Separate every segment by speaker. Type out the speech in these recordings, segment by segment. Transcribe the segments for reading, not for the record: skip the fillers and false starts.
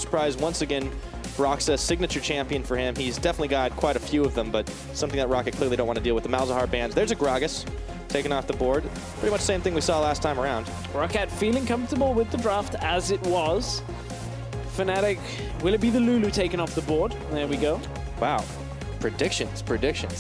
Speaker 1: surprised. Once again, Broxah, signature champion for him. He's definitely got quite a few of them, but something that ROCCAT clearly don't want to deal with. The Malzahar bans. There's a Gragas taken off the board. Pretty much the same thing we saw last time around.
Speaker 2: ROCCAT feeling comfortable with the draft as it was. Fnatic, will it be the Lulu taken off the board? There we go.
Speaker 1: Wow. Predictions.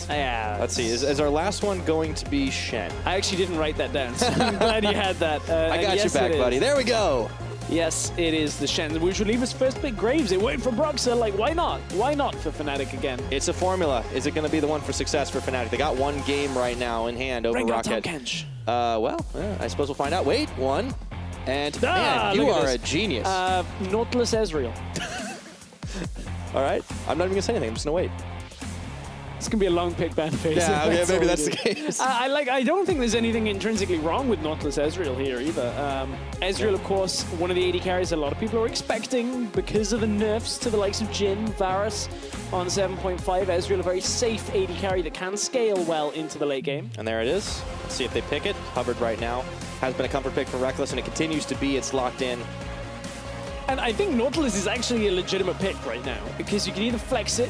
Speaker 2: Yeah.
Speaker 1: Let's see. Is our last one going to be Shen?
Speaker 2: I actually didn't write that down, so I'm glad you had that.
Speaker 1: I got your back, buddy. There we go.
Speaker 2: Yes, it is the Shen, which would leave us first pick Graves. It worked for Broxah. Like, why not? Why not for Fnatic again?
Speaker 1: It's a formula. Is it going to be the one for success for Fnatic? They got one game right now in hand over
Speaker 2: Rengar,
Speaker 1: ROCCAT.
Speaker 2: Tahm Kench.
Speaker 1: Well, I suppose we'll find out. Wait, one. And man, you are a genius.
Speaker 2: Nautilus Ezreal.
Speaker 1: All right. I'm not even going to say anything. I'm just going to wait.
Speaker 2: It's going to be a long pick ban phase.
Speaker 1: Yeah, okay, maybe that's the case.
Speaker 2: I don't think there's anything intrinsically wrong with Nautilus Ezreal here either. Ezreal, of course, one of the AD carries a lot of people are expecting because of the nerfs to the likes of Jhin, Varus on 7.5. Ezreal, a very safe AD carry that can scale well into the late game.
Speaker 1: And there it is. Let's see if they pick it. Hovered right now. Has been a comfort pick for Rekkles, and it continues to be. It's locked in.
Speaker 2: And I think Nautilus is actually a legitimate pick right now because you can either flex it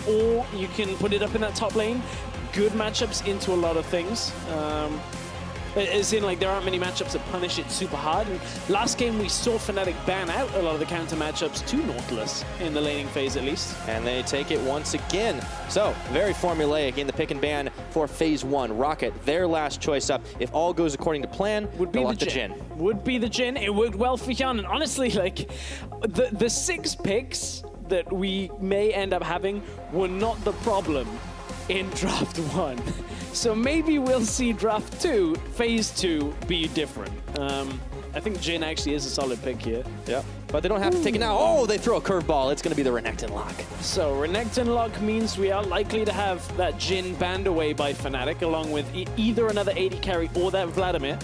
Speaker 2: or you can put it up in that top lane. Good matchups into a lot of things. As in, like, there aren't many matchups that punish it super hard. And last game, we saw Fnatic ban out a lot of the counter matchups to Nautilus in the laning phase, at least.
Speaker 1: And they take it once again. So, very formulaic in the pick and ban for phase one. ROCCAT, their last choice up. If all goes according to plan,
Speaker 2: would be the Jhin. Would be the Jhin. It worked well for Hjarnan. Honestly, like, the 6 picks that we may end up having were not the problem in draft 1. So maybe we'll see draft 2, phase 2, be different. I think Jhin actually is a solid pick here.
Speaker 1: Yeah, but they don't have to take it now. Oh, they throw a curveball. It's going to be the Renekton lock.
Speaker 2: So Renekton lock means we are likely to have that Jhin banned away by Fnatic, along with either another AD carry or that Vladimir.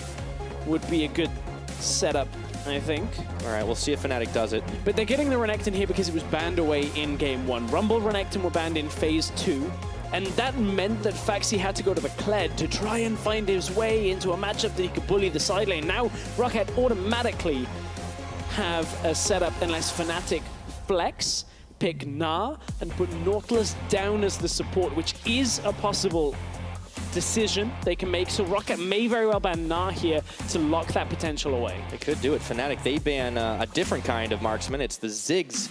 Speaker 2: Would be a good setup, I think.
Speaker 1: All right, we'll see if Fnatic does it.
Speaker 2: But they're getting the Renekton here because it was banned away in game 1. Rumble Renekton were banned in phase 2. And that meant that Phaxi had to go to the Kled to try and find his way into a matchup that he could bully the side lane. Now, ROCCAT automatically have a setup unless Fnatic flex, pick Gnar, and put Nautilus down as the support, which is a possible decision they can make. So ROCCAT may very well ban Gnar here to lock that potential away.
Speaker 1: They could do it. Fnatic, they ban a different kind of marksman. It's the Ziggs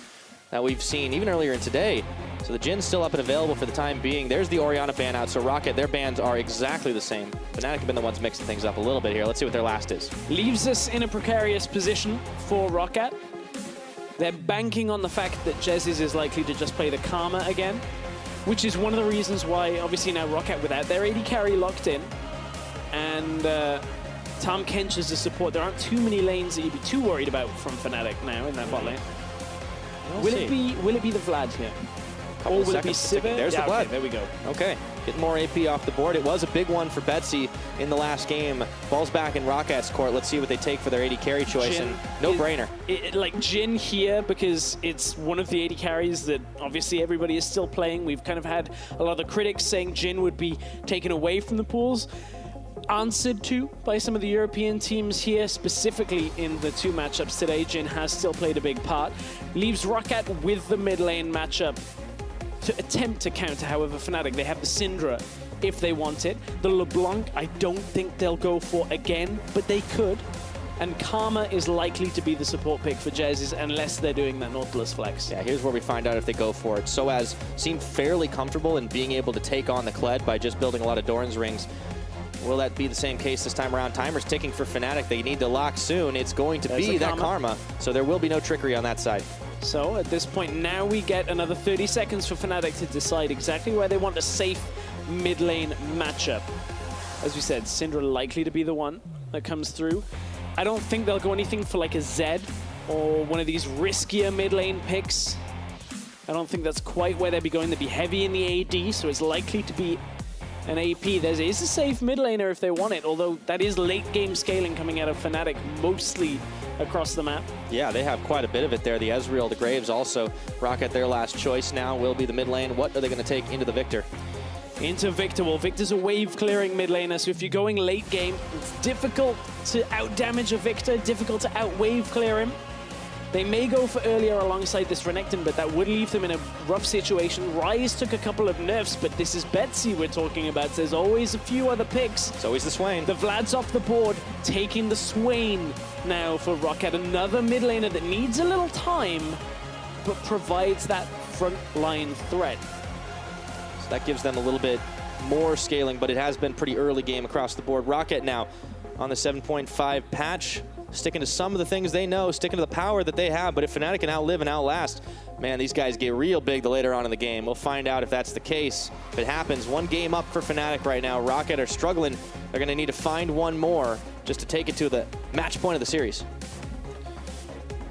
Speaker 1: that we've seen even earlier in today. So the Jhin's still up and available for the time being. There's the Orianna ban out, so ROCCAT, their bans are exactly the same. Fnatic have been the ones mixing things up a little bit here. Let's see what their last is.
Speaker 2: Leaves us in a precarious position for ROCCAT. They're banking on the fact that Jesiz is likely to just play the Karma again, which is one of the reasons why, obviously, now ROCCAT without their AD carry locked in, and Tahm Kench as a support, there aren't too many lanes that you'd be too worried about from Fnatic now in that bot lane. Will it be the Vlad here? Or will it be Sivir?
Speaker 1: There's the Vlad.
Speaker 2: Okay, there we go.
Speaker 1: Okay, getting more AP off the board. It was a big one for Betsy in the last game. Ball's back in ROCCAT's court. Let's see what they take for their AD carry choice.
Speaker 2: Jhin,
Speaker 1: and no-brainer.
Speaker 2: Like Jhin here, because it's one of the AD carries that obviously everybody is still playing. We've kind of had a lot of the critics saying Jhin would be taken away from the pools. Answered to by some of the European teams here, specifically in the 2 matchups today. Jhin has still played a big part. Leaves ROCCAT with the mid lane matchup to attempt to counter. However, Fnatic, they have the Syndra if they want it. The LeBlanc, I don't think they'll go for again, but they could. And Karma is likely to be the support pick for Jesiz unless they're doing that Nautilus flex.
Speaker 1: Yeah, here's where we find out if they go for it. sOAZ seemed fairly comfortable in being able to take on the Kled by just building a lot of Doran's rings. Will that be the same case this time around? Timer's ticking for Fnatic. They need to lock soon. It's going to be that Karma, so there will be no trickery on that side.
Speaker 2: So at this point, now we get another 30 seconds for Fnatic to decide exactly where they want a safe mid lane matchup. As we said, Syndra likely to be the one that comes through. I don't think they'll go anything for like a Zed or one of these riskier mid lane picks. I don't think that's quite where they'd be going. They'd be heavy in the AD, so it's likely to be an AP. There is a safe mid laner if they want it, although that is late game scaling coming out of Fnatic mostly across the map.
Speaker 1: Yeah, they have quite a bit of it there. The Ezreal, the Graves also. ROCCAT, their last choice now will be the mid lane. What are they going to take into the Viktor?
Speaker 2: Into Viktor. Well, Viktor's a wave clearing mid laner, so if you're going late game, it's difficult to out damage a Viktor, difficult to out wave clear him. They may go for earlier alongside this Renekton, but that would leave them in a rough situation. Ryze took a couple of nerfs, but this is Betsy we're talking about. There's always a few other picks.
Speaker 1: It's always the Swain.
Speaker 2: The Vlad's off the board, taking the Swain now for ROCCAT. Another mid laner that needs a little time, but provides that front line threat.
Speaker 1: So that gives them a little bit more scaling, but it has been pretty early game across the board. ROCCAT now on the 7.5 patch, sticking to some of the things they know, sticking to the power that they have. But if Fnatic can outlive and outlast, man, these guys get real big the later on in the game. We'll find out if that's the case. If it happens, one game up for Fnatic right now. ROCCAT are struggling. They're going to need to find one more just to take it to the match point of the series.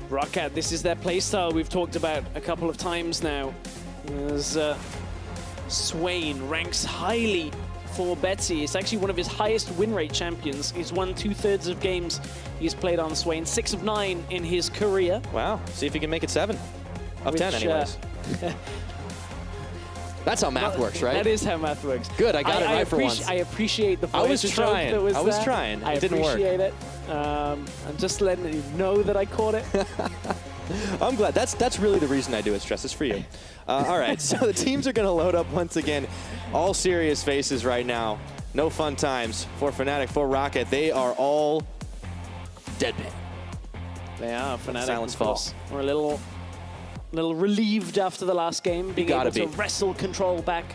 Speaker 2: ROCCAT, this is their playstyle we've talked about a couple of times now. As Swain ranks highly for Betsy. It's actually one of his highest win rate champions. He's won 2/3 of games he's played on Swain, 6 of 9 in his career.
Speaker 1: Wow, see if he can make it 7 of 10 anyways. That's how math works, right?
Speaker 2: That is how math works.
Speaker 1: Good, I got it right for once.
Speaker 2: I appreciate the voice.
Speaker 1: I was trying.
Speaker 2: That was
Speaker 1: I was
Speaker 2: there.
Speaker 1: trying. It
Speaker 2: I
Speaker 1: didn't work.
Speaker 2: appreciate it. I'm just letting you know that I caught it.
Speaker 1: I'm glad. That's really the reason I do it, Stress. It's for you. All right, so the teams are going to load up once again. All serious faces right now. No fun times for Fnatic, for ROCCAT. They are all deadpan.
Speaker 2: They are. Fnatic,
Speaker 1: Silence
Speaker 2: of course. We're a little relieved after the last game, being able to wrestle control back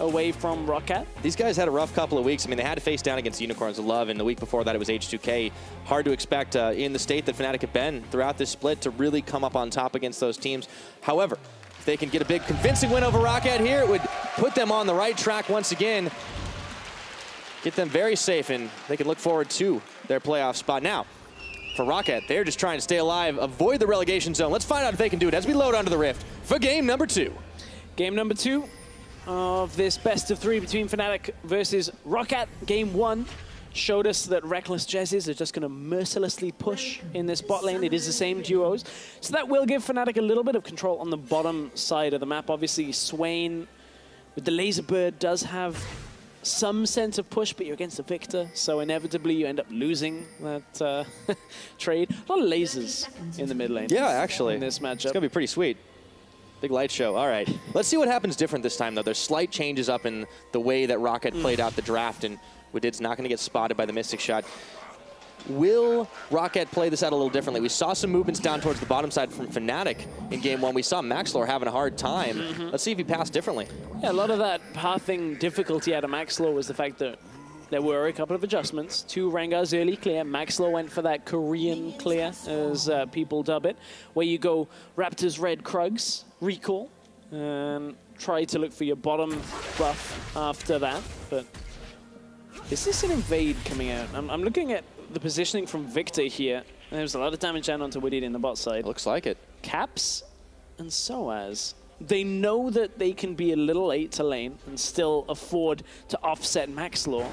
Speaker 2: away from ROCCAT.
Speaker 1: These guys had a rough couple of weeks. I mean, they had to face down against Unicorns of Love, and the week before that it was H2K. Hard to expect in the state that Fnatic have been throughout this split to really come up on top against those teams. However, if they can get a big convincing win over ROCCAT here, it would put them on the right track once again. Get them very safe, and they can look forward to their playoff spot. Now, for ROCCAT, they're just trying to stay alive, avoid the relegation zone. Let's find out if they can do it as we load onto the Rift for game number 2.
Speaker 2: Game number 2 of this best of 3 between Fnatic versus ROCCAT. Game 1 showed us that Rekkles Jesiz are just going to mercilessly push in this bot lane. It is the same duos. So that will give Fnatic a little bit of control on the bottom side of the map. Obviously, Swain with the laser bird does have some sense of push, but you're against a Viktor, so inevitably you end up losing that trade. A lot of lasers in the mid lane.
Speaker 1: Yeah, actually.
Speaker 2: In this matchup.
Speaker 1: It's going to be pretty sweet. Big light show. All right. Let's see what happens different this time, though. There's slight changes up in the way that ROCCAT played out the draft, and Wadid's not going to get spotted by the Mystic Shot. Will ROCCAT play this out a little differently? We saw some movements down towards the bottom side from Fnatic in game 1. We saw Maxlore having a hard time. Let's see if he passed differently.
Speaker 2: Yeah, a lot of that pathing difficulty out of Maxlore was the fact that there were a couple of adjustments to Rengar's early clear. Maxlore went for that Korean clear, as people dub it, where you go Raptors, Red, Krugs, recall, and try to look for your bottom buff after that. But is this an invade coming out? I'm looking at the positioning from Viktor here. There's a lot of damage down onto Wadid in the bot side.
Speaker 1: Looks like it.
Speaker 2: Caps and sOAZ. They know that they can be a little late to lane and still afford to offset Maxlore.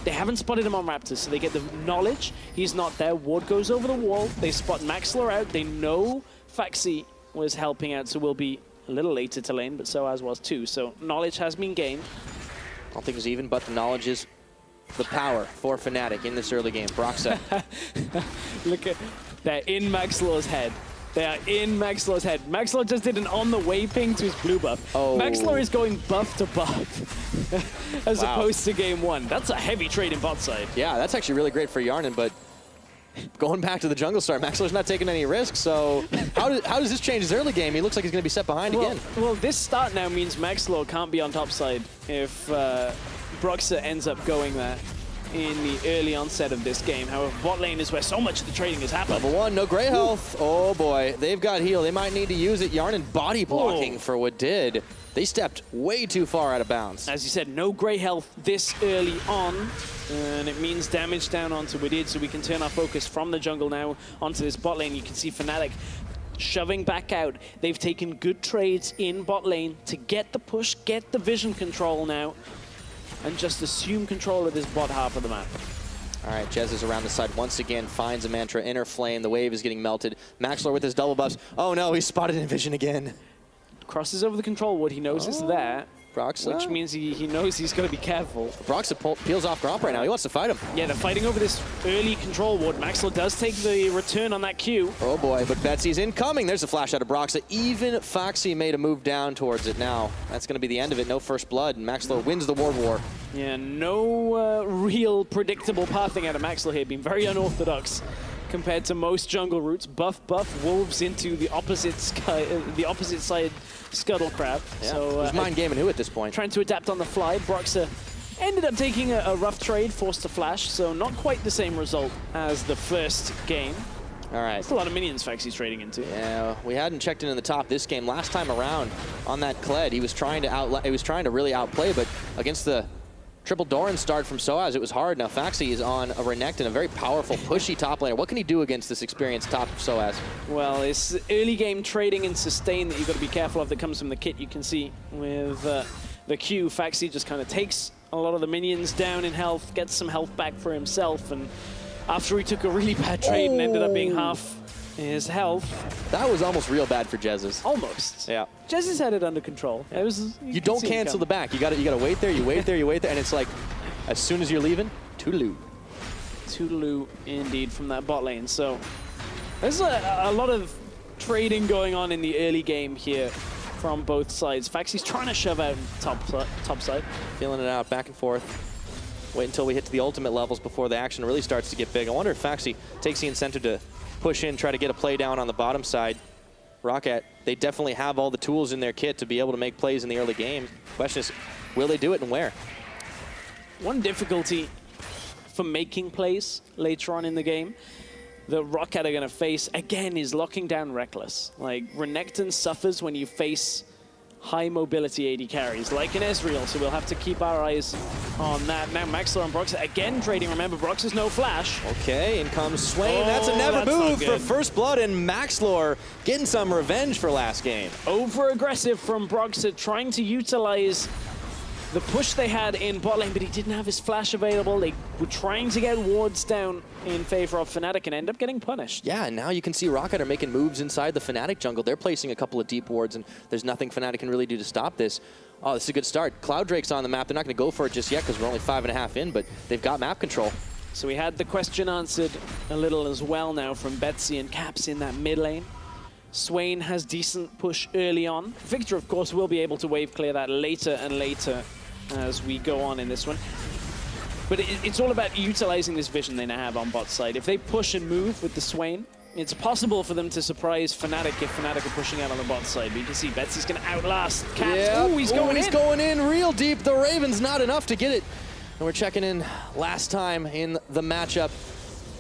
Speaker 2: They haven't spotted him on Raptors, so they get the knowledge. He's not there. Ward goes over the wall. They spot Maxlore out. They know Phaxi was helping out, so we'll be a little later to lane, but sOAZ was too. So knowledge has been gained.
Speaker 1: I don't think it's even, but the knowledge is the power for Fnatic in this early game. Broxah.
Speaker 2: Look at that in Maxlore's head. They are in Maxlore's head. Maxlore just did an on-the-way ping to his blue buff.
Speaker 1: Oh.
Speaker 2: Maxlore is going buff to buff as opposed to game 1. That's a heavy trade in bot side.
Speaker 1: Yeah, that's actually really great for Hjarnan, but going back to the jungle star, Maxlore's not taking any risks, so how does this change his early game? He looks like he's going to be set behind again.
Speaker 2: Well, this start now means Maxlore can't be on top side if Broxah ends up going there in the early onset of this game. However, bot lane is where so much of the trading has happened.
Speaker 1: Level 1, no gray health. Oh boy, they've got heal. They might need to use it. Hjarnan body blocking for Wadid. They stepped way too far out of bounds.
Speaker 2: As you said, no gray health this early on, and it means damage down onto Wadid, so we can turn our focus from the jungle now onto this bot lane. You can see Fnatic shoving back out. They've taken good trades in bot lane to get the push, get the vision control now, and just assume control of this bot half of the map.
Speaker 1: All right, Jesiz around the side once again, finds a Mantra, inner flame. The wave is getting melted. Maxlore with his double buffs. Oh no, he's spotted in vision again.
Speaker 2: Crosses over the control ward. He knows it's there.
Speaker 1: Broxah?
Speaker 2: Which means he knows he's got to be careful.
Speaker 1: Broxah peels off Gromp right now. He wants to fight him.
Speaker 2: Yeah, they're fighting over this early control ward. Maxlore does take the return on that Q.
Speaker 1: Oh boy, but Betsy's incoming. There's a flash out of Broxah. Even Phaxi made a move down towards it now. That's going to be the end of it. No first blood, and Maxlore wins the ward war.
Speaker 2: Yeah, no real predictable pathing out of Maxlore here. Being very unorthodox compared to most jungle routes. Buff wolves into the opposite side scuttle crab.
Speaker 1: Yeah.
Speaker 2: So
Speaker 1: he's mind gaming who at this point?
Speaker 2: Trying to adapt on the fly. Broxah ended up taking a rough trade, forced to flash, so not quite the same result as the first game.
Speaker 1: All right.
Speaker 2: That's a lot of minions Phaxi's trading into.
Speaker 1: Yeah, we hadn't checked in the top this game. Last time around on that Kled, he was trying to really outplay, but against the triple Doran start from sOAZ, it was hard. Now Phaxi is on a Renekton, a very powerful, pushy top laner. What can he do against this experienced top of sOAZ?
Speaker 2: Well, it's early game trading and sustain that you've got to be careful of that comes from the kit. You can see with the Q, Phaxi just kind of takes a lot of the minions down in health, gets some health back for himself, and after he took a really bad trade and ended up being half his health.
Speaker 1: That was almost real bad for Jesiz.
Speaker 2: Almost.
Speaker 1: Yeah.
Speaker 2: Jesiz had it under control. It was,
Speaker 1: you don't cancel the back. You got to wait there. You wait there. You wait there, and it's like, as soon as you're leaving, toodaloo.
Speaker 2: Toodaloo, indeed, from that bot lane. So there's a lot of trading going on in the early game here from both sides. Phaxi's trying to shove out top side.
Speaker 1: Feeling it out, back and forth. Wait until we hit to the ultimate levels before the action really starts to get big. I wonder if Phaxi takes the incentive to push in, try to get a play down on the bottom side. ROCCAT, they definitely have all the tools in their kit to be able to make plays in the early game. Question is, will they do it and where?
Speaker 2: One difficulty for making plays later on in the game that ROCCAT are going to face, again, is locking down Rekkles. Like, Renekton suffers when you face high mobility AD carries, like an Ezreal, so we'll have to keep our eyes on that. Now Maxlore and Broxah again trading. Remember, Broxah's no flash.
Speaker 1: Okay, in comes Swain. That's a never move for first blood, and Maxlore getting some revenge for last game.
Speaker 2: Over-aggressive from Broxah, trying to utilize the push they had in bot lane, but he didn't have his flash available. They were trying to get wards down in favor of Fnatic and end up getting punished.
Speaker 1: Yeah, and now you can see ROCCAT are making moves inside the Fnatic jungle. They're placing a couple of deep wards, and there's nothing Fnatic can really do to stop this. Oh, this is a good start. Cloud Drake's on the map. They're not going to go for it just yet because we're only 5.5 in, but they've got map control.
Speaker 2: So we had the question answered a little as well now from Betsy and Caps in that mid lane. Swain has decent push early on. Viktor, of course, will be able to wave clear that later and later as we go on in this one. But it's all about utilizing this vision they now have on bot side. If they push and move with the Swain, it's possible for them to surprise Fnatic if Fnatic are pushing out on the bot side. But you can see Betsy's going to outlast Caps.
Speaker 1: Yeah.
Speaker 2: Ooh, he's
Speaker 1: going in real deep. The Raven's not enough to get it. And we're checking in last time in the matchup.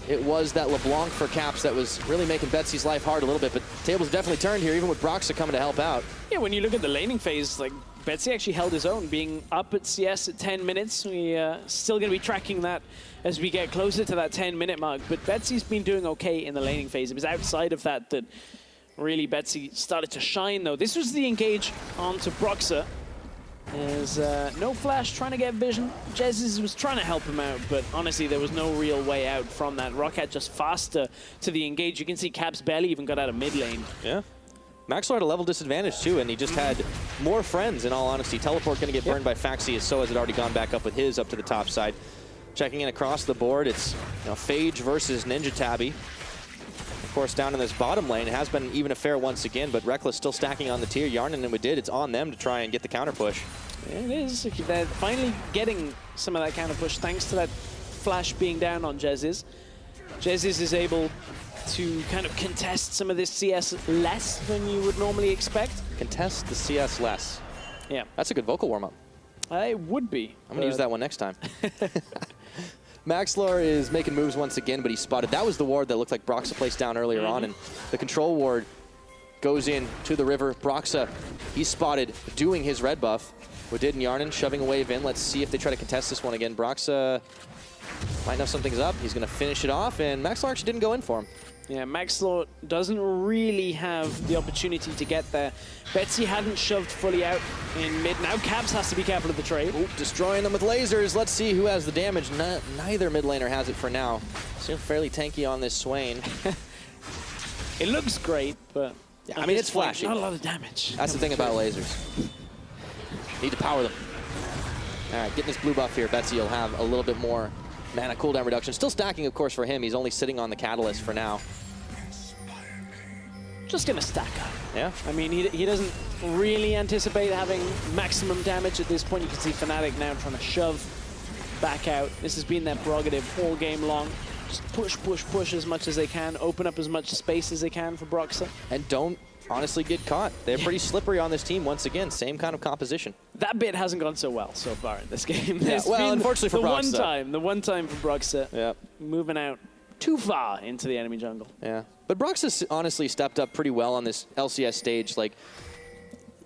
Speaker 1: It was that LeBlanc for Caps that was really making Betsy's life hard a little bit. But tables definitely turned here, even with Broxah coming to help out.
Speaker 2: Yeah, when you look at the laning phase, like, Betsy actually held his own, being up at CS at 10 minutes. We still going to be tracking that as we get closer to that 10-minute mark. But Betsy's been doing okay in the laning phase. It was outside of that that really Betsy started to shine, though. This was the engage onto Broxah. There's no flash, trying to get vision. Jesiz was trying to help him out, but honestly, there was no real way out from that. ROCCAT just faster to the engage. You can see Caps barely even got out of mid lane.
Speaker 1: Yeah. Maxlore had a level disadvantage too, and he just had more friends, in all honesty. Teleport going to get burned by Phaxi, as sOAZ had already gone back up with his up to the top side. Checking in across the board, it's Phage versus Ninja Tabby. Of course, down in this bottom lane, it has been even a fair once again, but Rekkles still stacking on the tier. Hjarnan and Wadid, it's on them to try and get the counter push.
Speaker 2: Yeah, it is. They're finally getting some of that counter push thanks to that flash being down on Jesiz. Jesiz is able to kind of contest some of this CS less than you would normally expect.
Speaker 1: Contest the CS less.
Speaker 2: Yeah.
Speaker 1: That's a good vocal warm-up.
Speaker 2: It would be.
Speaker 1: I'm going to use that one next time. Maxlore is making moves once again, but he's spotted. That was the ward that looked like Broxah placed down earlier on, and the control ward goes in to the river. Broxah, he's spotted doing his red buff. Wadid and Hjarnan shoving a wave in. Let's see if they try to contest this one again. Broxah might know something's up. He's going to finish it off, and Maxlore actually didn't go in for him.
Speaker 2: Yeah, Maxlore doesn't really have the opportunity to get there. Betsy hadn't shoved fully out in mid. Now Caps has to be careful of the trade.
Speaker 1: Ooh, destroying them with lasers. Let's see who has the damage. Neither mid laner has it for now. Still fairly tanky on this Swain.
Speaker 2: It looks great, but
Speaker 1: yeah, I mean, it's flashy.
Speaker 2: Not a lot of damage.
Speaker 1: That's the thing about lasers. Need to power them. All right, getting this blue buff here. Betsy will have a little bit more mana cooldown reduction. Still stacking, of course, for him. He's only sitting on the catalyst for now.
Speaker 2: Just going to stack up.
Speaker 1: Yeah.
Speaker 2: I mean, he doesn't really anticipate having maximum damage at this point. You can see Fnatic now trying to shove back out. This has been their prerogative all game long. Just push, push, push as much as they can. Open up as much space as they can for Broxah.
Speaker 1: And don't honestly get caught. They're pretty slippery on this team. Once again, same kind of composition.
Speaker 2: That bit hasn't gone so well so far in this game.
Speaker 1: Yeah, well, unfortunately for Broxah.
Speaker 2: The one time for Broxah.
Speaker 1: Yep.
Speaker 2: Moving out too far into the enemy jungle.
Speaker 1: Yeah. But Broxah honestly stepped up pretty well on this LCS stage. Like,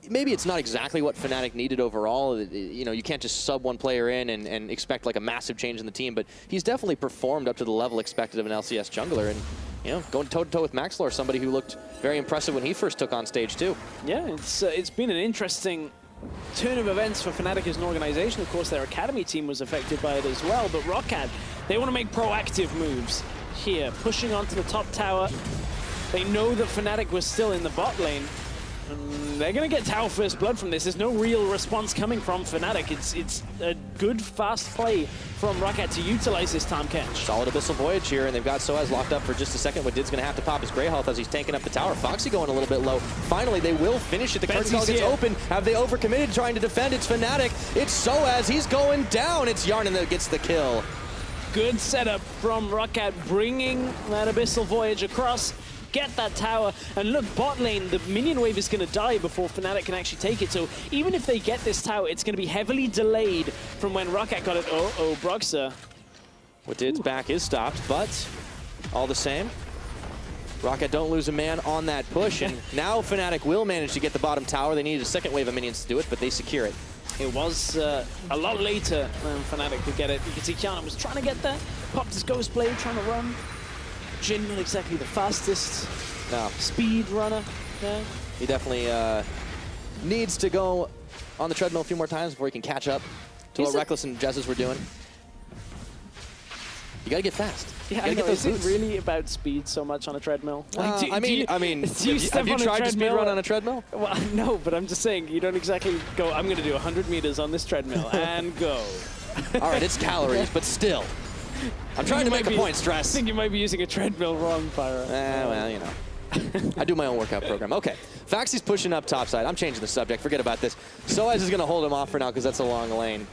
Speaker 1: maybe it's not exactly what Fnatic needed overall. You know, you can't just sub one player in and expect like a massive change in the team, but he's definitely performed up to the level expected of an LCS jungler. And, you know, going toe-to-toe with Maxlore, somebody who looked very impressive when he first took on stage too.
Speaker 2: Yeah, it's been an interesting turn of events for Fnatic as an organization. Of course, their academy team was affected by it as well, but ROCCAT, they want to make proactive moves here, pushing onto the top tower. They know that Fnatic was still in the bot lane. They're going to get tower first blood from this. There's no real response coming from Fnatic. It's a good, fast play from ROCCAT to utilize this Tahm Kench.
Speaker 1: Solid Abyssal Voyage here, and they've got sOAZ locked up for just a second. Wadid's going to have to pop his gray health as he's tanking up the tower. Phaxi going a little bit low. Finally, they will finish it. The curtain call gets open. Have they overcommitted trying to defend? It's Fnatic. It's sOAZ. He's going down. It's Hjarnan that gets the kill.
Speaker 2: Good setup from ROCCAT, bringing that Abyssal Voyage across. Get that tower, and look, bot lane, the minion wave is going to die before Fnatic can actually take it, so even if they get this tower, it's going to be heavily delayed from when ROCCAT got it. Oh, Broxah.
Speaker 1: Wadid's back is stopped, but all the same, ROCCAT don't lose a man on that push, and now Fnatic will manage to get the bottom tower. They needed a second wave of minions to do it, but they secure it.
Speaker 2: It was a lot later than Fnatic could get it. You can see Hjarnan was trying to get there, popped his Ghost Blade, trying to run. Jhin not exactly the fastest speed runner. Yeah.
Speaker 1: He definitely needs to go on the treadmill a few more times before he can catch up to what Rekkles and Jesiz were doing. You gotta get fast.
Speaker 2: Yeah,
Speaker 1: you gotta get those boots.
Speaker 2: Is it really about speed so much on a treadmill? Like,
Speaker 1: I mean, have you tried to speed run on a treadmill?
Speaker 2: Well, no, but I'm just saying, you don't exactly go, I'm gonna do 100 meters on this treadmill and go.
Speaker 1: All right, it's calories, but still. I'm trying to make a point, Stress.
Speaker 2: I think you might be using a treadmill wrong, Pyro.
Speaker 1: Well, you know. I do my own workout program. Okay, Phaxi's pushing up topside. I'm changing the subject. Forget about this. sOAZ is going to hold him off for now because that's a long lane.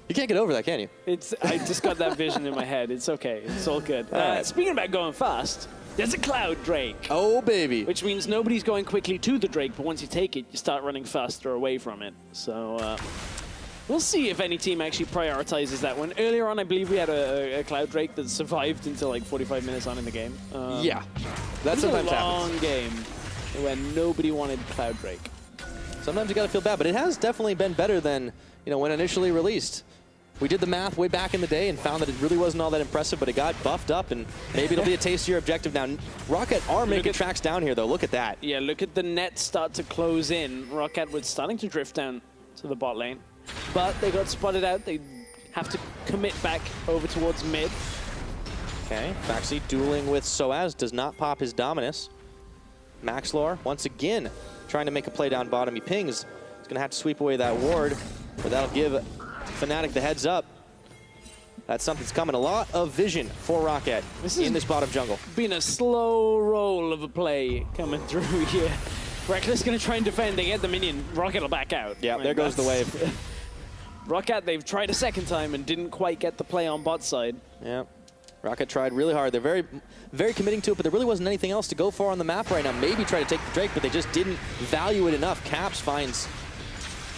Speaker 1: You can't get over that, can you?
Speaker 2: I just got that vision in my head. It's okay. It's all good.
Speaker 1: Right.
Speaker 2: Speaking about going fast, there's a Cloud Drake.
Speaker 1: Oh, baby.
Speaker 2: Which means nobody's going quickly to the Drake, but once you take it, you start running faster away from it. So we'll see if any team actually prioritizes that one. Earlier on, I believe we had a Cloud Drake that survived until like 45 minutes on in the game.
Speaker 1: Yeah, that sometimes happens.
Speaker 2: It was a long game when nobody wanted Cloud Drake.
Speaker 1: Sometimes you got to feel bad, but it has definitely been better than, you know, when initially released. We did the math way back in the day and found that it really wasn't all that impressive, but it got buffed up, and maybe it'll be a tastier objective now. ROCCAT are making tracks down here, though. Look at that.
Speaker 2: Yeah, look at the net start to close in. ROCCAT was starting to drift down to the bot lane, but they got spotted out. They have to commit back over towards mid.
Speaker 1: Okay, Phaxi dueling with sOAZ, does not pop his Dominus. Maxlore, once again, trying to make a play down bottom. He pings. He's going to have to sweep away that ward, but that'll give Fnatic the heads up. That's something's coming. A lot of vision for ROCCAT in this bottom jungle.
Speaker 2: Been a slow roll of a play coming through here. Rekkles going to try and defend. They get the minion. ROCCAT will back out.
Speaker 1: Yeah, there goes the wave.
Speaker 2: ROCCAT, they've tried a second time and didn't quite get the play on bot side.
Speaker 1: Yeah, ROCCAT tried really hard. They're very committing to it, but there really wasn't anything else to go for on the map right now. Maybe try to take the Drake, but they just didn't value it enough. Caps finds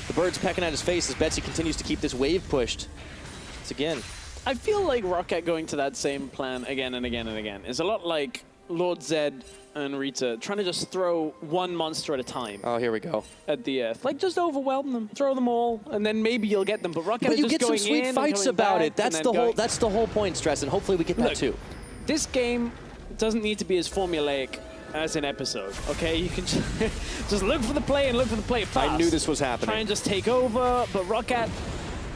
Speaker 1: the birds pecking at his face as Betsy continues to keep this wave pushed. It's again.
Speaker 2: I feel like ROCCAT going to that same plan again and again and again is a lot like Lord Zed and Rita trying to just throw one monster at a time.
Speaker 1: Oh, here we go.
Speaker 2: At the earth. Like, just overwhelm them, throw them all, and then maybe you'll get them. But ROCCAT is just going in. But you get some sweet fights about it.
Speaker 1: That's the whole point, Stress, and hopefully we get that too.
Speaker 2: This game doesn't need to be as formulaic as an episode, okay? You can just look for the play and look for the play fast.
Speaker 1: I knew this was happening.
Speaker 2: Try and just take over, but ROCCAT,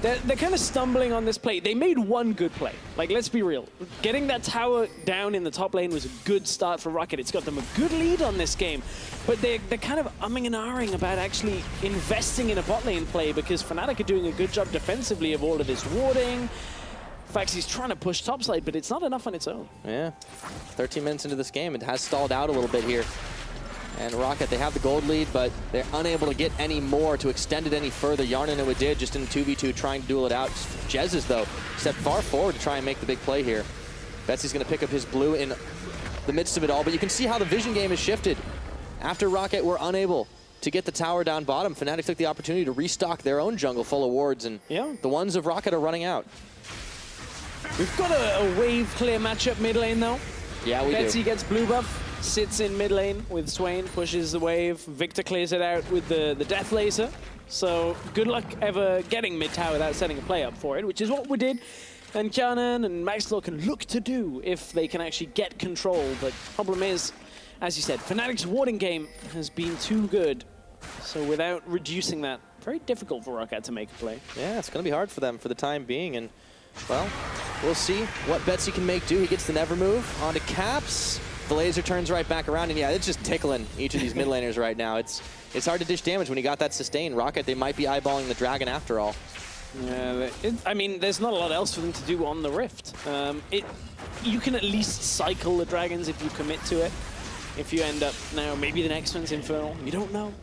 Speaker 2: They're kind of stumbling on this play. They made one good play. Like, let's be real. Getting that tower down in the top lane was a good start for ROCCAT. It's got them a good lead on this game. But they're kind of umming and ahhing about actually investing in a bot lane play because Fnatic are doing a good job defensively of all of this warding. Phaxi's trying to push topside, but it's not enough on its own.
Speaker 1: Yeah. 13 minutes into this game, it has stalled out a little bit here. And ROCCAT, they have the gold lead, but they're unable to get any more to extend it any further. Hjarnan and Wadid just in 2v2 trying to duel it out. Jesiz, though, stepped far forward to try and make the big play here. Betsy's going to pick up his blue in the midst of it all, but you can see how the vision game has shifted. After ROCCAT were unable to get the tower down bottom, Fnatic took the opportunity to restock their own jungle full of wards, and the ones of ROCCAT are running out.
Speaker 2: We've got a wave clear matchup mid lane, though.
Speaker 1: Yeah, we do.
Speaker 2: Betsy gets blue buff. Sits in mid lane with Swain, pushes the wave. Viktor clears it out with the death laser. So good luck ever getting mid tower without setting a play up for it, which is what we did. And Hjarnan and Maxlore can look to do if they can actually get control. But problem is, as you said, Fnatic's warding game has been too good. So without reducing that, very difficult for ROCCAT to make a play.
Speaker 1: Yeah, it's going to be hard for them for the time being. And, well, we'll see what Betsy can make do. He gets the never move onto Caps. The laser turns right back around, and yeah, it's just tickling each of these mid laners right now. It's hard to dish damage when you got that sustain. ROCCAT, they might be eyeballing the dragon after all.
Speaker 2: Yeah, I mean, there's not a lot else for them to do on the Rift. You can at least cycle the dragons if you commit to it. If you end up now, maybe the next one's Infernal. You don't know.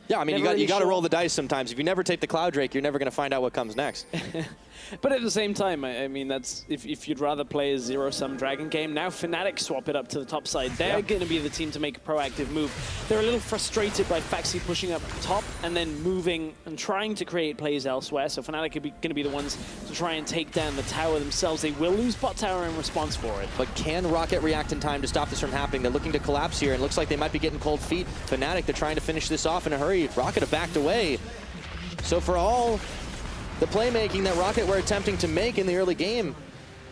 Speaker 1: Yeah, I mean, you got to roll the dice sometimes. If you never take the Cloud Drake, you're never going to find out what comes next.
Speaker 2: But at the same time, I mean, that's if you'd rather play a zero-sum dragon game, now Fnatic swap it up to the top side. They're going to be the team to make a proactive move. They're a little frustrated by Phaxi pushing up top and then moving and trying to create plays elsewhere. So Fnatic are going to be the ones to try and take down the tower themselves. They will lose bot tower in response for it.
Speaker 1: But can ROCCAT react in time to stop this from happening? They're looking to collapse here, and looks like they might be getting cold feet. Fnatic, they're trying to finish this off in a hurry. ROCCAT have backed away. So for all the playmaking that ROCCAT were attempting to make in the early game,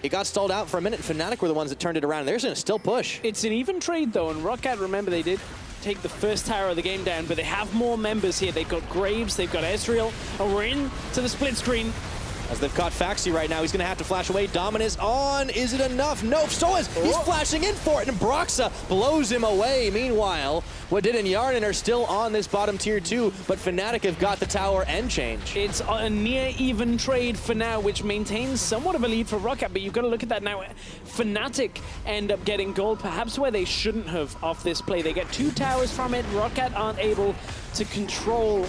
Speaker 1: it got stalled out for a minute. Fnatic were the ones that turned it around. They're going to still push.
Speaker 2: It's an even trade, though, and ROCCAT, remember, they did take the first tower of the game down, but they have more members here. They've got Graves, they've got Ezreal, and we're in to the split screen.
Speaker 1: As they've caught Phaxi right now, he's going to have to flash away. Dominus on. Is it enough? No. sOAZ, he's flashing in for it, and Broxah blows him away. Meanwhile, Wadid and Hjarnan are still on this bottom tier 2, but Fnatic have got the tower end change.
Speaker 2: It's a near even trade for now, which maintains somewhat of a lead for ROCCAT, but you've got to look at that now. Fnatic end up getting gold, perhaps where they shouldn't have off this play. They get 2 towers from it. ROCCAT aren't able to control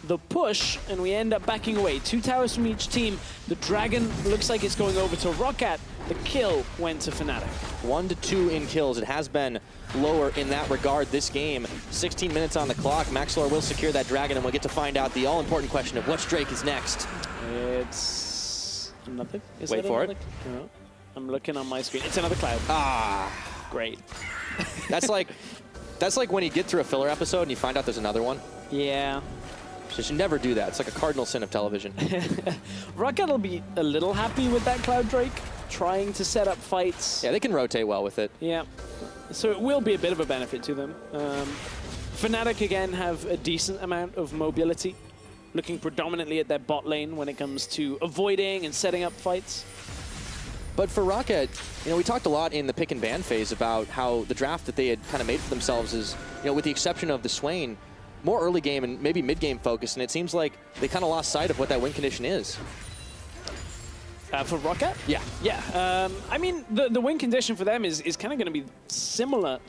Speaker 2: the push, and we end up backing away. 2 towers from each team. The dragon looks like it's going over to ROCCAT. The kill went to Fnatic.
Speaker 1: 1 to 2 in kills. It has been lower in that regard this game. 16 minutes on the clock. Maxlore will secure that dragon, and we'll get to find out the all-important question of which Drake is next.
Speaker 2: It's nothing.
Speaker 1: Wait for it.
Speaker 2: No. I'm looking on my screen. It's another Cloud.
Speaker 1: Ah,
Speaker 2: great.
Speaker 1: That's like when you get through a filler episode and you find out there's another one.
Speaker 2: Yeah.
Speaker 1: You should never do that. It's like a cardinal sin of television.
Speaker 2: ROCCAT will be a little happy with that Cloud Drake, trying to set up fights.
Speaker 1: Yeah, they can rotate well with it.
Speaker 2: Yeah. So it will be a bit of a benefit to them. Fnatic, again, have a decent amount of mobility, looking predominantly at their bot lane when it comes to avoiding and setting up fights.
Speaker 1: But for ROCCAT, you know, we talked a lot in the pick and ban phase about how the draft that they had kind of made for themselves is, you know, with the exception of the Swain, more early game and maybe mid game focus, and it seems like they kind of lost sight of what that win condition is.
Speaker 2: For ROCCAT?
Speaker 1: Yeah.
Speaker 2: Yeah. I mean, the win condition for them is kind of going to be similar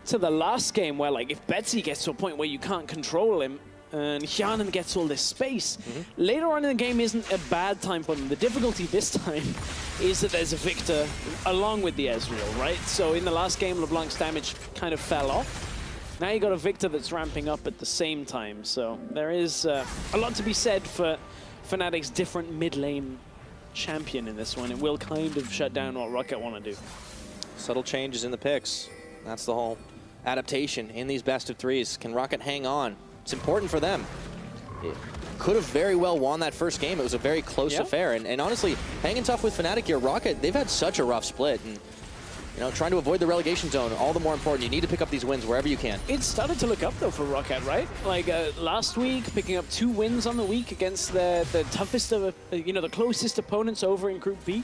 Speaker 2: to the last game, where, like, if Betsy gets to a point where you can't control him and Hjarnan gets all this space, later on in the game isn't a bad time for them. The difficulty this time is that there's a Viktor along with the Ezreal, right? So in the last game, LeBlanc's damage kind of fell off. Now you got a Viktor that's ramping up at the same time, so there is a lot to be said for Fnatic's different mid-lane champion in this one. It will kind of shut down what ROCCAT want to do.
Speaker 1: Subtle changes in the picks. That's the whole adaptation in these best of 3s. Can ROCCAT hang on? It's important for them. It could have very well won that first game. It was a very close affair, and honestly, hanging tough with Fnatic here. ROCCAT, they've had such a rough split, and You know, trying to avoid the relegation zone, all the more important. You need to pick up these wins wherever you can.
Speaker 2: It started to look up, though, for ROCCAT, right? Like, last week, picking up 2 wins on the week against the toughest of, you know, the closest opponents over in Group B.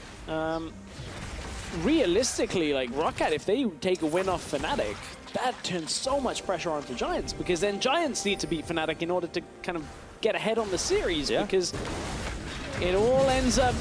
Speaker 2: Realistically, like, ROCCAT, if they take a win off Fnatic, that turns so much pressure onto Giants, because then Giants need to beat Fnatic in order to kind of get ahead on the series, because it all ends up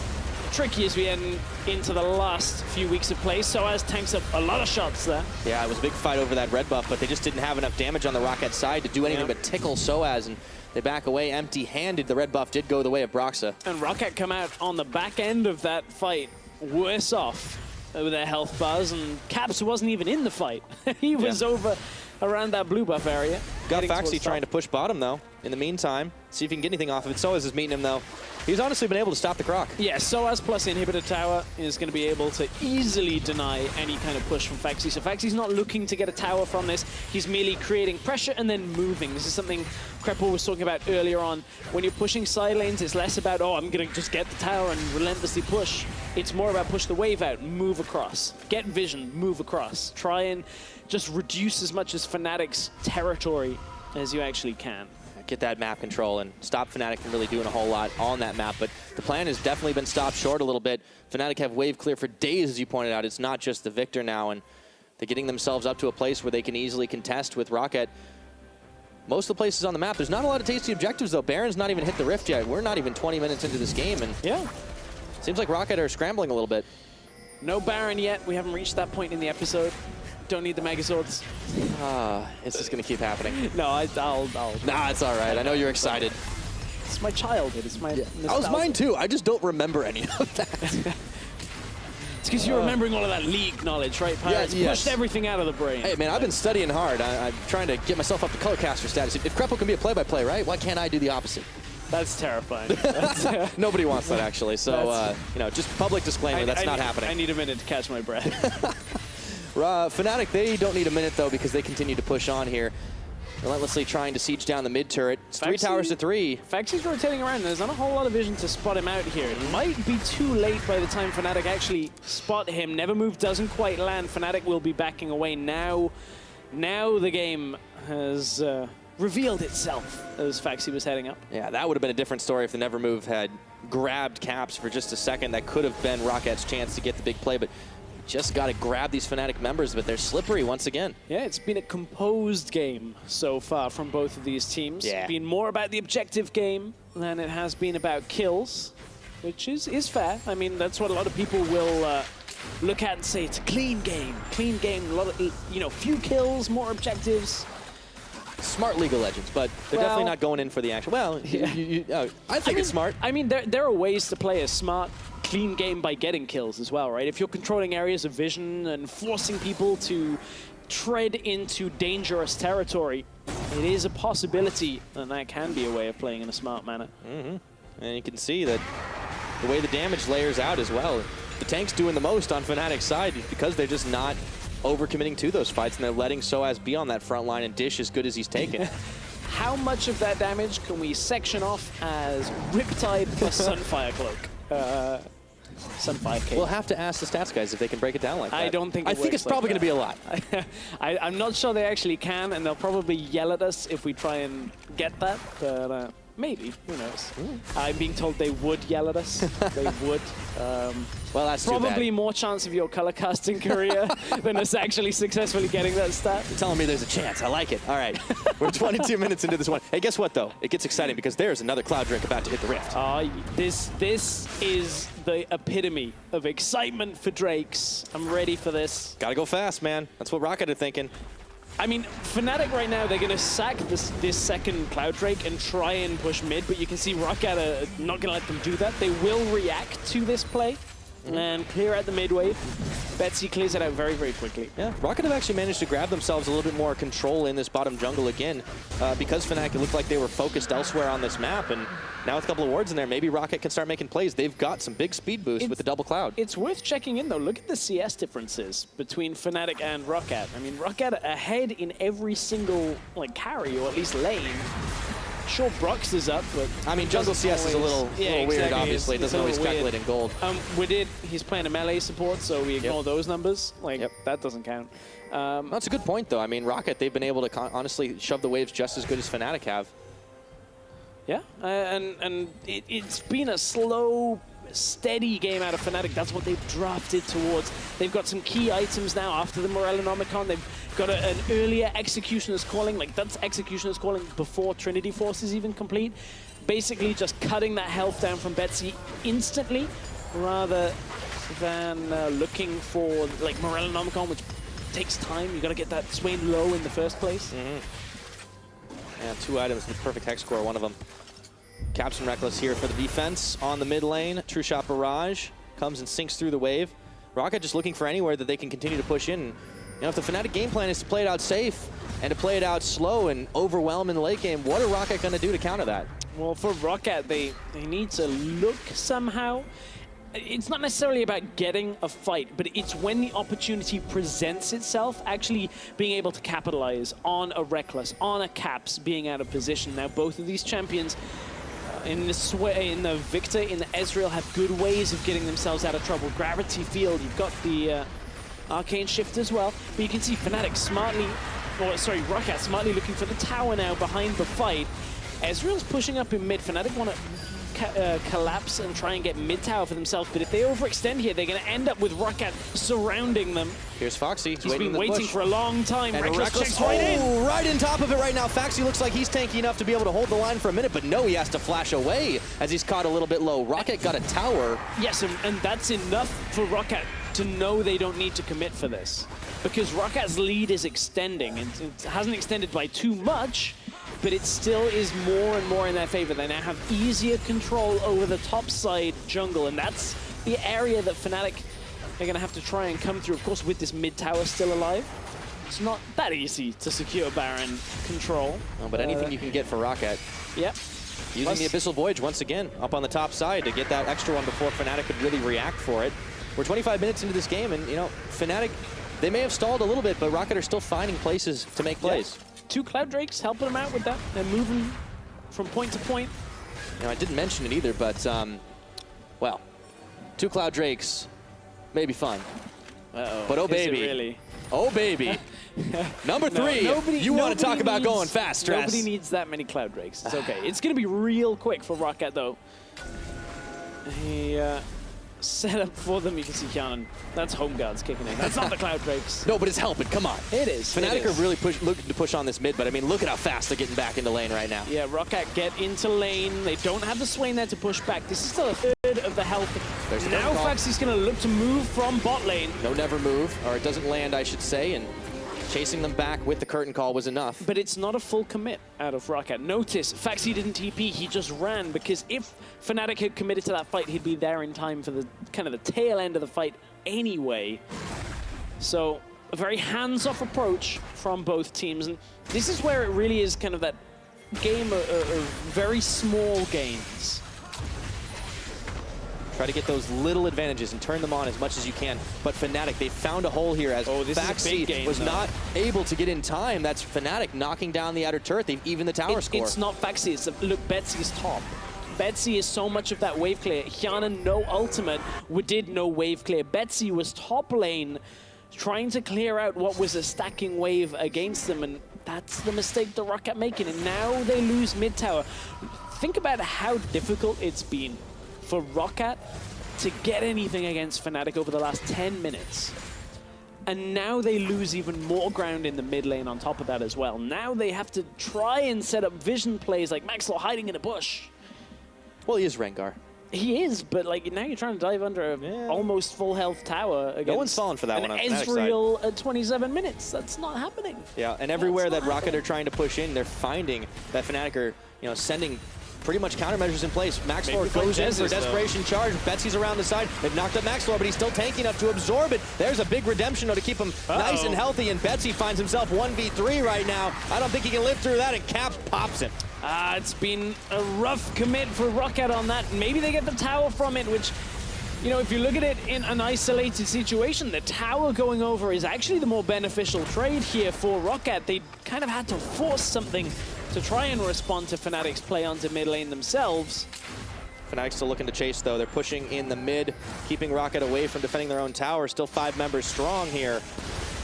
Speaker 2: tricky as we end into the last few weeks of play. sOAZ tanks up a lot of shots there. Yeah,
Speaker 1: it was a big fight over that red buff, but they just didn't have enough damage on the ROCCAT side to do anything but tickle sOAZ, and they back away empty-handed. The red buff did go the way of Broxah.
Speaker 2: And ROCCAT come out on the back end of that fight worse off with their health bars, and Caps wasn't even in the fight. He was over around that blue buff area.
Speaker 1: Got Phaxi trying to push bottom, though, in the meantime. See if he can get anything off of it. sOAZ is meeting him, though. He's honestly been able to stop the Croc.
Speaker 2: Yeah, sOAZ plus Inhibitor Tower is going to be able to easily deny any kind of push from Phaxi. So Phaxi's not looking to get a tower from this. He's merely creating pressure and then moving. This is something Kreppel was talking about earlier on. When you're pushing side lanes, it's less about, oh, I'm going to just get the tower and relentlessly push. It's more about push the wave out, move across. Get vision, move across. Try and just reduce as much as Fnatic's territory as you actually can.
Speaker 1: Get that map control and stop Fnatic from really doing a whole lot on that map. But the plan has definitely been stopped short a little bit. Fnatic have wave clear for days, as you pointed out. It's not just the Viktor now, and they're getting themselves up to a place where they can easily contest with ROCCAT. Most of the places on the map, there's not a lot of tasty objectives, though. Baron's not even hit the Rift yet. We're not even 20 minutes into this game, and seems like ROCCAT are scrambling a little bit.
Speaker 2: No Baron yet. We haven't reached that point in the episode. Don't need the Megazords.
Speaker 1: It's just going to keep happening.
Speaker 2: No, I'll...
Speaker 1: Nah, it's all right. I know you're excited.
Speaker 2: It's my childhood. It's my nostalgia.
Speaker 1: That was mine, too. I just don't remember any of that.
Speaker 2: It's because you're remembering all of that league knowledge, right, Pirates? Pushed everything out of the brain.
Speaker 1: Hey, man, I've been studying hard. I'm trying to get myself up to colorcaster status. If Kreppel can be a play-by-play, right, why can't I do the opposite?
Speaker 2: That's terrifying.
Speaker 1: Nobody wants that, actually. So, you know, just public disclaimer, that's not happening.
Speaker 2: I need a minute to catch my breath.
Speaker 1: Fnatic, they don't need a minute, though, because they continue to push on here. Relentlessly trying to siege down the mid turret. It's Phaxi, 3 towers to 3.
Speaker 2: Phaxi's rotating around. There's not a whole lot of vision to spot him out here. It might be too late by the time Fnatic actually spot him. Never Move doesn't quite land. Fnatic will be backing away now. Now the game has revealed itself as Phaxi was heading up.
Speaker 1: Yeah, that would have been a different story if the Never Move had grabbed Caps for just a second. That could have been ROCCAT's chance to get the big play, but just got to grab these Fnatic members, but they're slippery once again.
Speaker 2: Yeah, it's been a composed game so far from both of these teams.
Speaker 1: Yeah.
Speaker 2: It's been more about the objective game than it has been about kills, which is fair. I mean, that's what a lot of people will look at and say it's a clean game. Clean game, a lot of, you know, few kills, more objectives.
Speaker 1: Smart League of Legends, but they're definitely not going in for the action. Well, I think it's smart.
Speaker 2: I mean, there are ways to play a smart, clean game by getting kills as well, right? If you're controlling areas of vision and forcing people to tread into dangerous territory, it is a possibility, and that can be a way of playing in a smart manner.
Speaker 1: And you can see that the way the damage layers out as well. The tank's doing the most on Fnatic's side because they're just not overcommitting to those fights, and they're letting sOAZ be on that front line and dish as good as he's taken.
Speaker 2: How much of that damage can we section off as Riptide plus Sunfire Cloak? Sunfire Cape.
Speaker 1: We'll have to ask the stats guys if they can break it down like that.
Speaker 2: I don't think
Speaker 1: I think it's probably going to be a lot.
Speaker 2: I'm not sure they actually can, and they'll probably yell at us if we try and get that, but maybe, who knows. I'm being told they would yell at us. They would.
Speaker 1: Well, that's
Speaker 2: probably more chance of your color casting career than us actually successfully getting that stat.
Speaker 1: You're telling me there's a chance. I like it. All right. We're 22 minutes into this one. Hey, guess what, though? It gets exciting because there's another Cloud Drake about to hit the Rift.
Speaker 2: This is the epitome of excitement for Drakes. I'm ready for this.
Speaker 1: Gotta go fast, man. That's what ROCCAT are thinking.
Speaker 2: I mean, Fnatic right now, they're going to sack this second Cloud Drake and try and push mid, but you can see ROCCAT are not going to let them do that. They will react to this play and clear out the mid wave. Betsy clears it out very, very quickly.
Speaker 1: Yeah, ROCCAT have actually managed to grab themselves a little bit more control in this bottom jungle again because Fnatic, it looked like they were focused elsewhere on this map, and now with a couple of wards in there, maybe ROCCAT can start making plays. They've got some big speed boost with the double Cloud.
Speaker 2: It's worth checking in, though. Look at the CS differences between Fnatic and ROCCAT. I mean, ROCCAT ahead in every single carry, or at least lane. Sure, Broxah is up, but...
Speaker 1: I mean, jungle CS is a little weird, obviously. It doesn't always calculate in gold.
Speaker 2: Wadid, he's playing a melee support, so we ignore those numbers. Like, that doesn't count.
Speaker 1: That's a good point, though. I mean, ROCCAT, they've been able to honestly shove the waves just as good as Fnatic have.
Speaker 2: Yeah, and it's been a slow, steady game out of Fnatic. That's what they've drafted towards. They've got some key items now after the Morellonomicon. They've got an earlier Executioner's Calling. Like, that's Executioner's Calling before Trinity Force is even complete. Basically just cutting that health down from Betsy instantly rather than looking for, like, Morellonomicon, which takes time. You got to get that Swain low in the first place.
Speaker 1: Yeah, 2 items with perfect hex score, one of them. Caps and Rekkles here for the defense on the mid lane. True Shot Barrage comes and sinks through the wave. ROCCAT just looking for anywhere that they can continue to push in. You know, if the Fnatic game plan is to play it out safe and to play it out slow and overwhelm in the late game, what are ROCCAT going to do to counter that?
Speaker 2: Well, for ROCCAT, they need to look somehow. It's not necessarily about getting a fight, but it's when the opportunity presents itself, actually being able to capitalize on a Rekkles, on a Caps being out of position. Now, both of these champions in the Viktor, in the Ezreal, have good ways of getting themselves out of trouble. Gravity Field, you've got the Arcane Shift as well, but you can see Fnatic smartly, or sorry, ROCCAT smartly looking for the tower now behind the fight. Ezreal's pushing up in mid. Fnatic want to collapse and try and get mid tower for themselves, but if they overextend here, they're going to end up with ROCCAT surrounding them.
Speaker 1: Here's Phaxi.
Speaker 2: He's been waiting for a long time. Rekkles checks right in.
Speaker 1: Right in top of it right now. Phaxi looks like he's tanky enough to be able to hold the line for a minute, but no, he has to flash away as he's caught a little bit low. ROCCAT got a tower.
Speaker 2: Yes, and that's enough for ROCCAT to know they don't need to commit for this, because ROCCAT's lead is extending, and it hasn't extended by too much, but it still is more and more in their favor. They now have easier control over the top side jungle, and that's the area that Fnatic are going to have to try and come through. Of course, with this mid tower still alive, it's not that easy to secure Baron control.
Speaker 1: No, but anything you can get for ROCCAT.
Speaker 2: Yep.
Speaker 1: Using the Abyssal Voyage once again up on the top side to get that extra one before Fnatic could really react for it. We're 25 minutes into this game, and, you know, Fnatic, they may have stalled a little bit, but ROCCAT are still finding places to make plays.
Speaker 2: Yep. 2 Cloud Drakes helping them out with that. They're moving from point to point.
Speaker 1: You know, I didn't mention it either, but, well, 2 Cloud Drakes may be fun. But oh baby,
Speaker 2: really?
Speaker 1: Oh baby. Number 3, you want to talk about going fast, Stress.
Speaker 2: Nobody needs that many Cloud Drakes. It's okay. It's going to be real quick for ROCCAT, though. He set up for them. You can see Hjarnan. That's Home Guards kicking in. That's not the Cloud Drakes.
Speaker 1: No, but it's helping. Come on.
Speaker 2: It is.
Speaker 1: Fnatic are really looking to push on this mid, but I mean, look at how fast they're getting back into lane right now.
Speaker 2: Yeah, ROCCAT get into lane. They don't have the Swain there to push back. This is still a third of the health. Now Phaxi's going to look to move from bot lane.
Speaker 1: No never move, or it doesn't land, I should say, and chasing them back with the curtain call was enough.
Speaker 2: But it's not a full commit out of ROCCAT. Notice, Phaxi didn't TP, he just ran, because if Fnatic had committed to that fight, he'd be there in time for the kind of the tail end of the fight anyway. So, a very hands-off approach from both teams, and this is where it really is kind of that game of very small gains.
Speaker 1: Try to get those little advantages and turn them on as much as you can. But Fnatic, they found a hole here as Phaxi was not able to get in time. That's Fnatic knocking down the outer turret. They've evened the tower score.
Speaker 2: It's not Phaxi. It's look, Betsy's top. Betsy is so much of that wave clear. Hjarnan, no ultimate. Wadid, no wave clear. Betsy was top lane trying to clear out what was a stacking wave against them, and that's the mistake the ROCCAT making, and now they lose mid tower. Think about how difficult it's been for ROCCAT to get anything against Fnatic over the last 10 minutes. And now they lose even more ground in the mid lane on top of that as well. Now they have to try and set up vision plays like Maxlore hiding in a bush.
Speaker 1: Well, he is Rengar.
Speaker 2: He is, but like now you're trying to dive under a almost full health tower against
Speaker 1: no one's falling for that one on
Speaker 2: Ezreal at 27 minutes. That's not happening.
Speaker 1: Yeah, and everywhere that ROCCAT are trying to push in, they're finding that Fnatic are, you know, sending pretty much countermeasures in place. Maxlore goes in for a desperation charge. Betsy's around the side. They've knocked up Maxlore, but he's still tanky enough to absorb it. There's a big redemption, though, to keep him nice and healthy, and Betsy finds himself 1v3 right now. I don't think he can live through that, and Caps pops him.
Speaker 2: It's been a rough commit for ROCCAT on that. Maybe they get the tower from it, which You know, if you look at it in an isolated situation, the tower going over is actually the more beneficial trade here for ROCCAT. They kind of had to force something to try and respond to Fnatic's play onto mid lane themselves.
Speaker 1: Fnatic still looking to chase, though. They're pushing in the mid, keeping ROCCAT away from defending their own tower. Still 5 members strong here.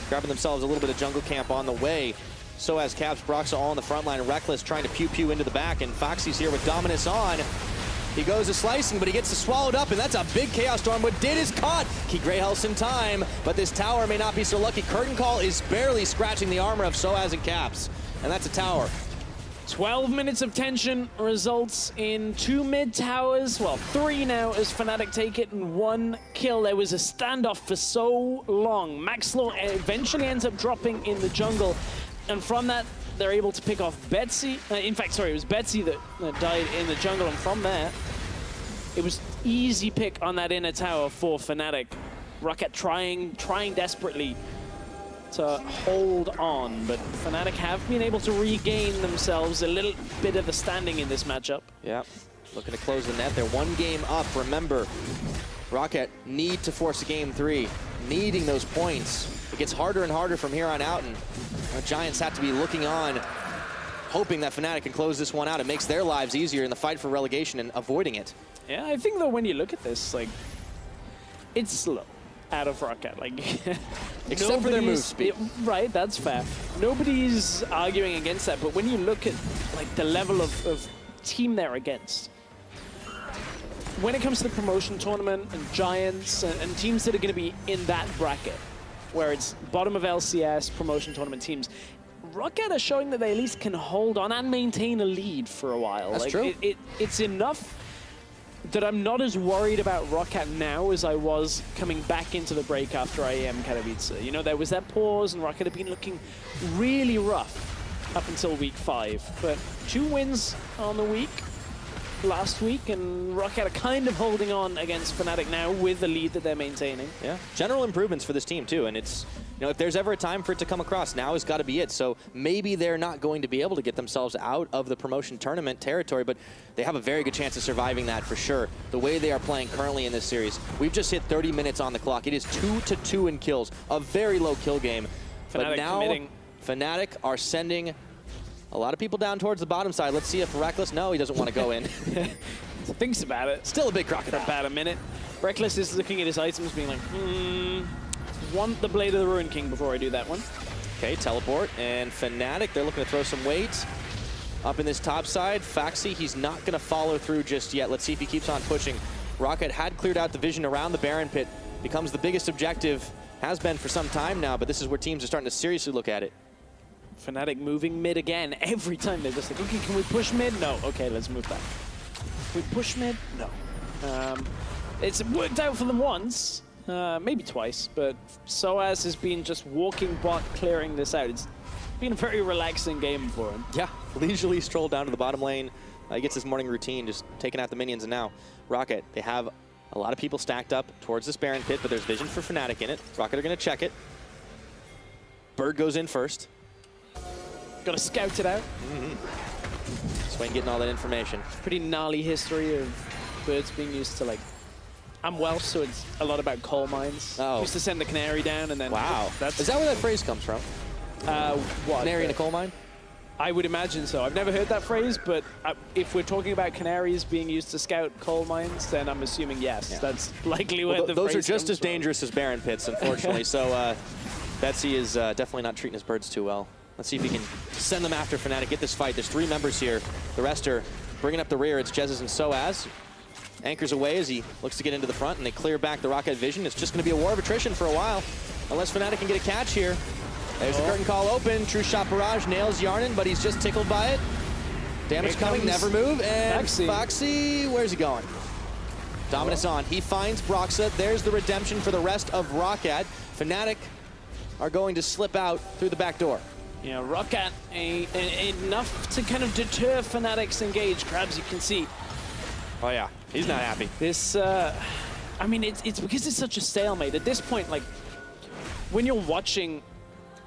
Speaker 1: Grabbing themselves a little bit of jungle camp on the way. sOAZ, Caps, Broxah all in the front line. Rekkles trying to pew-pew into the back, and Phaxi's here with dominance on. He goes to slicing, but he gets swallowed up, and that's a big Chaos Storm. Wadid is caught. Key Grey Health's in time, but this tower may not be so lucky. Curtain Call is barely scratching the armor of sOAZ and Caps, and that's a tower.
Speaker 2: 12 minutes of tension results in 2 mid towers. Well, 3 now as Fnatic take it, and 1 kill. There was a standoff for so long. Maxlore eventually ends up dropping in the jungle, and from that, they're able to pick off Betsy. In fact, sorry, it was Betsy that died in the jungle, and from there, it was easy pick on that inner tower for Fnatic. ROCCAT trying desperately to hold on, but Fnatic have been able to regain themselves a little bit of a standing in this matchup.
Speaker 1: Yeah, looking to close the net. They're 1 game up. Remember, ROCCAT need to force a game 3, needing those points. It gets harder and harder from here on out, and the Giants have to be looking on, hoping that Fnatic can close this one out. It makes their lives easier in the fight for relegation and avoiding it.
Speaker 2: Yeah, I think though when you look at this, like, it's slow out of ROCCAT, like
Speaker 1: except for their move speed.
Speaker 2: Right, that's fair. Nobody's arguing against that, but when you look at like the level of team they're against, when it comes to the promotion tournament and Giants and teams that are going to be in that bracket, where it's bottom of LCS promotion tournament teams, ROCCAT are showing that they at least can hold on and maintain a lead for a while.
Speaker 1: That's
Speaker 2: like,
Speaker 1: true.
Speaker 2: It's enough that I'm not as worried about ROCCAT now as I was coming back into the break after IEM Katowice. You know, there was that pause, and ROCCAT had been looking really rough up until week 5. But 2 wins on the week last week, and ROCCAT are kind of holding on against Fnatic now with the lead that they're maintaining.
Speaker 1: Yeah, general improvements for this team too, and it's, you know, if there's ever a time for it to come across, now has got to be it. So maybe they're not going to be able to get themselves out of the promotion tournament territory, but they have a very good chance of surviving that for sure. The way they are playing currently in this series, we've just hit 30 minutes on the clock. It is 2-2 in kills, a very low kill game.
Speaker 2: Fnatic
Speaker 1: but now
Speaker 2: committing.
Speaker 1: Fnatic are sending a lot of people down towards the bottom side. Let's see if Rekkles, no, he doesn't want to go in.
Speaker 2: Thinks about it.
Speaker 1: Still a big crocodile.
Speaker 2: For about a minute. Rekkles is looking at his items being like, want the Blade of the Ruin King before I do that one.
Speaker 1: Okay, teleport, and Fnatic, they're looking to throw some weight up in this top side. Phaxi, he's not going to follow through just yet. Let's see if he keeps on pushing. ROCCAT had cleared out the vision around the Baron Pit. Becomes the biggest objective, has been for some time now, but this is where teams are starting to seriously look at it.
Speaker 2: Fnatic moving mid again. Every time they're just like, okay, can we push mid? No. Okay, let's move back. We push mid? No. It's worked out for them once, maybe twice, but sOAZ has been just walking bot, clearing this out. It's been a very relaxing game for him.
Speaker 1: Yeah, leisurely stroll down to the bottom lane. He gets his morning routine, just taking out the minions, and now ROCCAT, they have a lot of people stacked up towards this Baron Pit, but there's vision for Fnatic in it. ROCCAT are going to check it. Bird goes in first.
Speaker 2: Got to scout it out.
Speaker 1: Swain getting all that information.
Speaker 2: Pretty gnarly history of birds being used to, like, I'm Welsh, so it's a lot about coal mines.
Speaker 1: Oh.
Speaker 2: Used to send the canary down and then...
Speaker 1: Wow.
Speaker 2: That's,
Speaker 1: is that where that phrase comes from?
Speaker 2: What?
Speaker 1: Canary in a coal mine?
Speaker 2: I would imagine so. I've never heard that phrase, but if we're talking about canaries being used to scout coal mines, then I'm assuming yes. Yeah. That's likely where the
Speaker 1: those
Speaker 2: phrase
Speaker 1: are just
Speaker 2: comes
Speaker 1: as dangerous as Baron Pits, unfortunately. So Betsy is definitely not treating his birds too well. Let's see if he can send them after Fnatic, get this fight. There's 3 members here. The rest are bringing up the rear. It's Jesiz and sOAZ. Anchors away as he looks to get into the front, and they clear back the ROCCAT vision. It's just going to be a war of attrition for a while, unless Fnatic can get a catch here. There's the curtain call open. True shot barrage nails Hjarnan, but he's just tickled by it. Damage coming, never move, and Phaxi, where's he going? Dominance on. He finds Broxah. There's the redemption for the rest of ROCCAT. Fnatic are going to slip out through the back door.
Speaker 2: You know, ROCCAT enough to kind of deter Fnatic's engage. Krabs, you can see.
Speaker 1: Oh yeah, he's not happy.
Speaker 2: This, I mean, it's because it's such a stalemate. At this point, like, when you're watching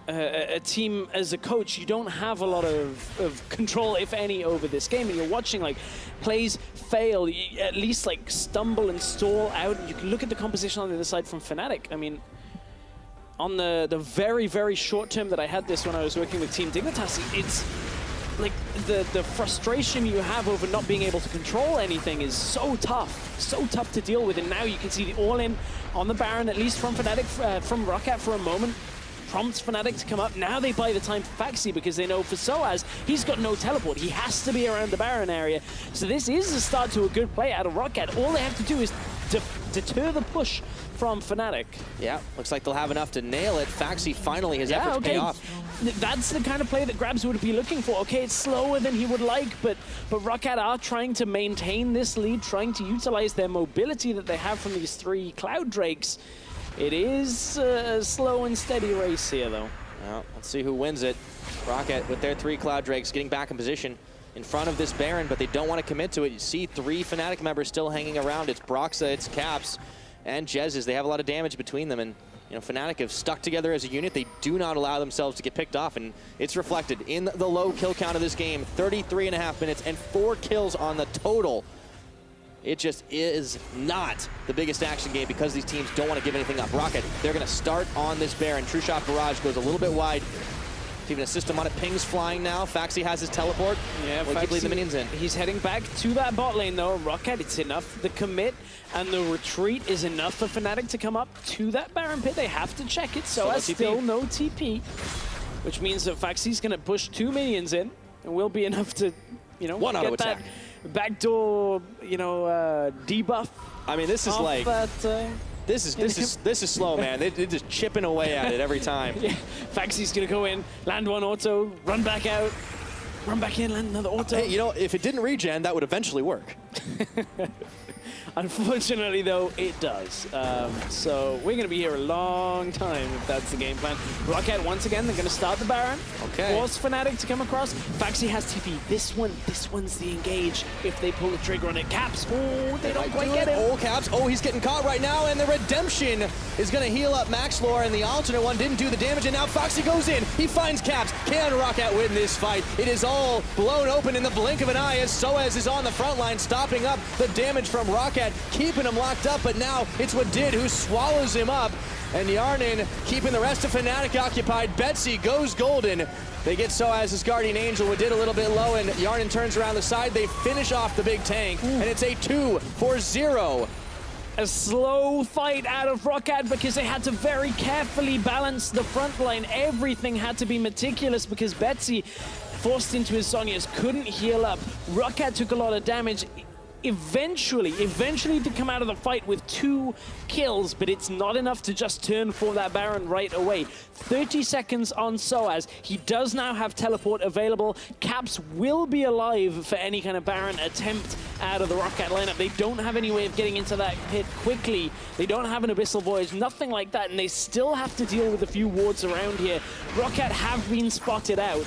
Speaker 2: a team as a coach, you don't have a lot of control, if any, over this game. And you're watching like plays fail, at least like stumble and stall out. You can look at the composition on the other side from Fnatic. I mean, on the very, very short term that I had this when I was working with Team Dignitas, it's like the frustration you have over not being able to control anything is so tough to deal with. And now you can see the all-in on the Baron, at least from Fnatic, from ROCCAT for a moment, prompts Fnatic to come up. Now they buy the time for Phaxi because they know for sOAZ, he's got no teleport. He has to be around the Baron area. So this is a start to a good play out of ROCCAT. All they have to do is deter the push from Fnatic.
Speaker 1: Yeah, looks like they'll have enough to nail it. Phaxi finally, his efforts pay off.
Speaker 2: That's the kind of play that Grabs would be looking for. Okay, it's slower than he would like, but ROCCAT are trying to maintain this lead, trying to utilize their mobility that they have from these 3 Cloud Drakes. It is a slow and steady race here, though.
Speaker 1: Well, let's see who wins it. ROCCAT with their 3 Cloud Drakes getting back in position in front of this Baron, but they don't want to commit to it. You see 3 Fnatic members still hanging around. It's Broxah, it's Caps, and Jesiz. They have a lot of damage between them, and you know, Fnatic have stuck together as a unit. They do not allow themselves to get picked off, and it's reflected in the low kill count of this game. 33.5 minutes and 4 kills on the total. It just is not the biggest action game because these teams don't want to give anything up. ROCCAT, they're going to start on this Baron. True Shot Barrage goes a little bit wide. Even a system on it. Ping's flying now. Phaxi has his teleport.
Speaker 2: Yeah,
Speaker 1: Phaxi, keep leading the minions in. He's
Speaker 2: heading back to that bot lane, though. ROCCAT, it's enough. The commit and the retreat is enough for Fnatic to come up to that Baron pit. They have to check it, so as still no TP, which means that Phaxi's going to push 2 minions in, and will be enough to, you know, get that backdoor, you know, debuff.
Speaker 1: I mean, this is like
Speaker 2: that,
Speaker 1: this is slow, man. They're just chipping away at it every time.
Speaker 2: Yeah, Phaxi's gonna go in, land 1 auto, run back out, run back in, land another auto.
Speaker 1: Hey, you know, if it didn't regen, that would eventually work.
Speaker 2: Unfortunately, though, it does. So we're going to be here a long time if that's the game plan. ROCCAT, once again, they're going to start the Baron.
Speaker 1: Okay.
Speaker 2: Force Fnatic to come across. Phaxi has TP. This one's the engage if they pull the trigger on it. Caps. Oh, they don't quite get it.
Speaker 1: Oh, Caps. Oh, he's getting caught right now, and the Redemption is going to heal up Maxlore, and the alternate one didn't do the damage, and now Phaxi goes in. He finds Caps. Can ROCCAT win this fight? It is all blown open in the blink of an eye as sOAZ is on the front line, stopping up the damage from ROCCAT, keeping him locked up, but now it's Wadid who swallows him up, and Hjarnan keeping the rest of Fnatic occupied. Betsy goes golden. They get sOAZ's Guardian Angel. Wadid a little bit low, and Hjarnan turns around the side. They finish off the big tank, and it's a 2-0.
Speaker 2: A slow fight out of ROCCAT because they had to very carefully balance the front line. Everything had to be meticulous because Betsy, forced into his Zhonya's, couldn't heal up. ROCCAT took a lot of damage. Eventually to come out of the fight with 2 kills, but it's not enough to just turn for that Baron right away. 30 seconds on sOAZ. He does now have teleport available. Caps will be alive for any kind of Baron attempt out of the ROCCAT lineup. They don't have any way of getting into that pit quickly. They don't have an Abyssal Voyage, nothing like that, and they still have to deal with a few wards around here. ROCCAT have been spotted out.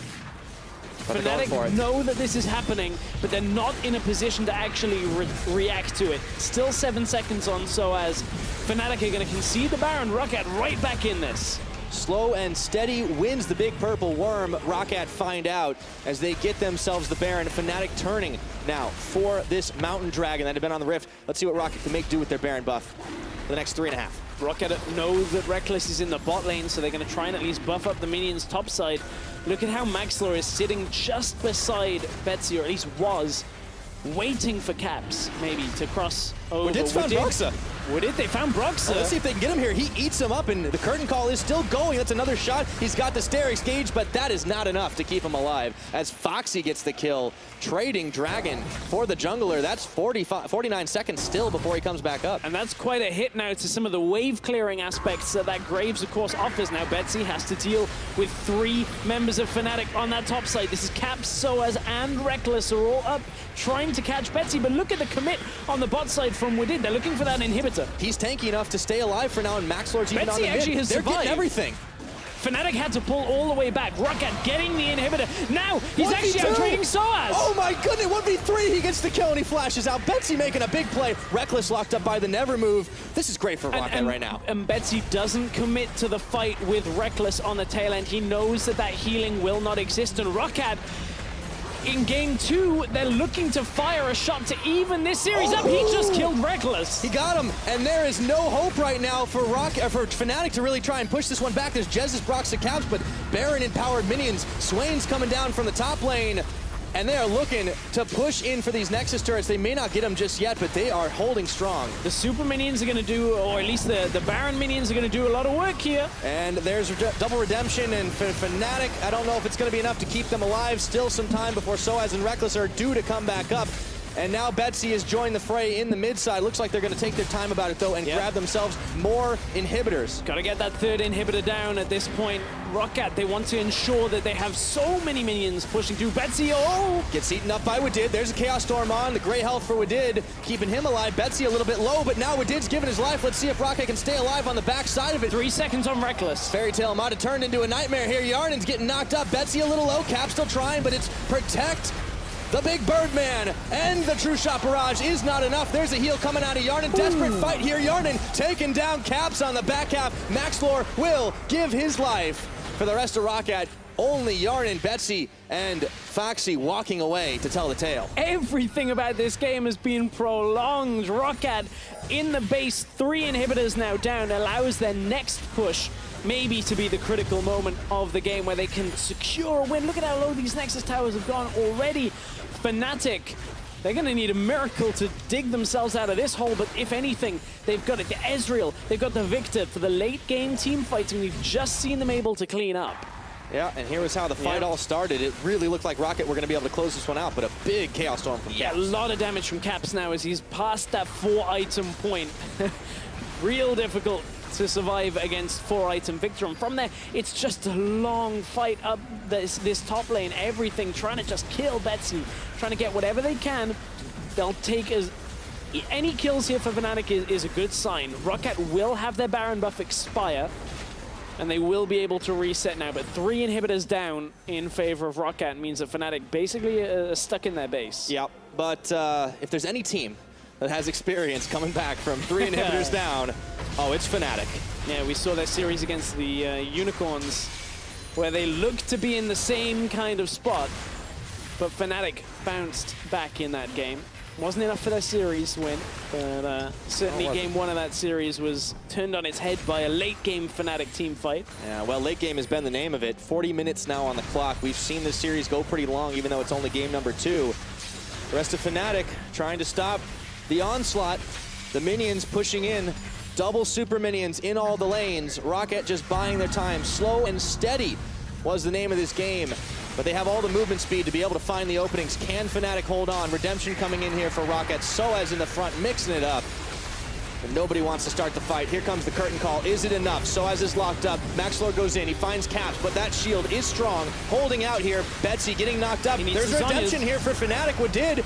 Speaker 2: Fnatic know that this is happening, but they're not in a position to actually react to it. Still 7 seconds on sOAZ. Fnatic are going to concede the Baron. ROCCAT right back in this.
Speaker 1: Slow and steady wins the big purple worm. ROCCAT find out as they get themselves the Baron. Fnatic turning now for this Mountain Dragon that had been on the Rift. Let's see what ROCCAT can make do with their Baron buff for the next 3.5.
Speaker 2: ROCCAT know that Rekkles is in the bot lane, so they're going to try and at least buff up the minions topside. Look at how Maxlore is sitting just beside Betsy, or at least was, waiting for Caps, maybe, to cross over.
Speaker 1: Wadid's found Broxah.
Speaker 2: Wadid, they found Broxah.
Speaker 1: Well, let's see if they can get him here. He eats him up, and the curtain call is still going. That's another shot. He's got the Sterix gauge, but that is not enough to keep him alive as Phaxi gets the kill, trading Dragon for the jungler. That's 49 seconds still before he comes back up.
Speaker 2: And that's quite a hit now to some of the wave clearing aspects that Graves, of course, offers. Now Betsy has to deal with 3 members of Fnatic on that top side. This is Caps, sOAZ, and Rekkles are all up trying to catch Betsy, but look at the commit on the bot side from Wadid. They're looking for that inhibitor.
Speaker 1: He's tanky enough to stay alive for now, and Maxlore's even on the mid.
Speaker 2: They're
Speaker 1: getting everything.
Speaker 2: Fnatic had to pull all the way back. ROCCAT getting the inhibitor. Now he's
Speaker 3: 1v2.
Speaker 2: actually out trading sOAZ.
Speaker 3: Oh my goodness, 1v3, he gets the kill and he flashes out. Betsy making a big play. Rekkles locked up by the never move. This is great for ROCCAT right now.
Speaker 2: And Betsy doesn't commit to the fight with Rekkles on the tail end. He knows that healing will not exist, and ROCCAT, in game 2, they're looking to fire a shot to even this series up. He just killed Rekkles.
Speaker 3: He got him, and there is no hope right now for Fnatic to really try and push this one back. There's Jesiz, Broxah, Caps, but Baron empowered minions. Swain's coming down from the top lane, and they are looking to push in for these Nexus turrets. They may not get them just yet, but they are holding strong.
Speaker 2: The super minions are going to do, or at least the Baron minions are going to do a lot of work here.
Speaker 3: And there's double redemption, and Fnatic, I don't know if it's going to be enough to keep them alive. Still some time before sOAZ and Rekkles are due to come back up. And now Betsy has joined the fray in the mid side. Looks like they're going to take their time about it, though, and grab themselves more inhibitors.
Speaker 2: Got to get that third inhibitor down at this point. ROCCAT, they want to ensure that they have so many minions pushing through. Betsy,
Speaker 3: gets eaten up by Wadid. There's a Chaos Storm on. The great health for Wadid, keeping him alive. Betsy a little bit low, but now Wadid's giving his life. Let's see if ROCCAT can stay alive on the back side of it.
Speaker 2: 3 seconds on Rekkles.
Speaker 3: Fairy Tale might have turned into a nightmare here. Hjarnan's getting knocked up. Betsy a little low. Cap still trying, but it's protect the big Birdman, and the True Shot Barrage is not enough. There's a heal coming out of Hjarnan. Desperate fight here. Hjarnan taking down Caps on the back half. Maxlore will give his life. For the rest of ROCCAT, only Hjarnan, Betsy, and Phaxi walking away to tell the tale.
Speaker 2: Everything about this game has been prolonged. ROCCAT in the base, 3 inhibitors now down, allows their next push maybe to be the critical moment of the game where they can secure a win. Look at how low these Nexus towers have gone already. Fnatic, they're going to need a miracle to dig themselves out of this hole, but if anything, they've got it. The Ezreal, they've got the Viktor for the late game team fighting. We've just seen them able to clean up.
Speaker 3: Yeah, and here was how the fight all started. It really looked like ROCCAT were going to be able to close this one out, but a big Chaos Storm from Caps.
Speaker 2: Yeah, a lot of damage from Caps now as he's past that 4-item point. Real difficult to survive against 4-item Viktor. And from there, it's just a long fight up this top lane. Everything trying to just kill Betsy, trying to get whatever they can. They'll take any kills here for Fnatic is a good sign. ROCCAT will have their Baron buff expire, and they will be able to reset now. But 3 inhibitors down in favor of ROCCAT means that Fnatic basically are stuck in their base.
Speaker 3: Yeah, but if there's any team that has experience coming back from 3 inhibitors down, oh, it's Fnatic.
Speaker 2: Yeah, we saw that series against the Unicorns where they looked to be in the same kind of spot, but Fnatic bounced back in that game. Wasn't enough for their series win, but certainly game 1 of that series was turned on its head by a late game Fnatic team fight.
Speaker 3: Yeah, well, late game has been the name of it. 40 minutes now on the clock. We've seen this series go pretty long, even though it's only game number 2. The rest of Fnatic trying to stop the onslaught. The minions pushing in. Double super minions in all the lanes. ROCCAT just buying their time. Slow and steady was the name of this game. But they have all the movement speed to be able to find the openings. Can Fnatic hold on? Redemption coming in here for ROCCAT. sOAZ in the front, mixing it up. But nobody wants to start the fight. Here comes the curtain call. Is it enough? sOAZ is locked up. Maxlore goes in. He finds Caps, but that shield is strong. Holding out here. Betsy getting knocked up. There's redemption here for Fnatic. Wadid,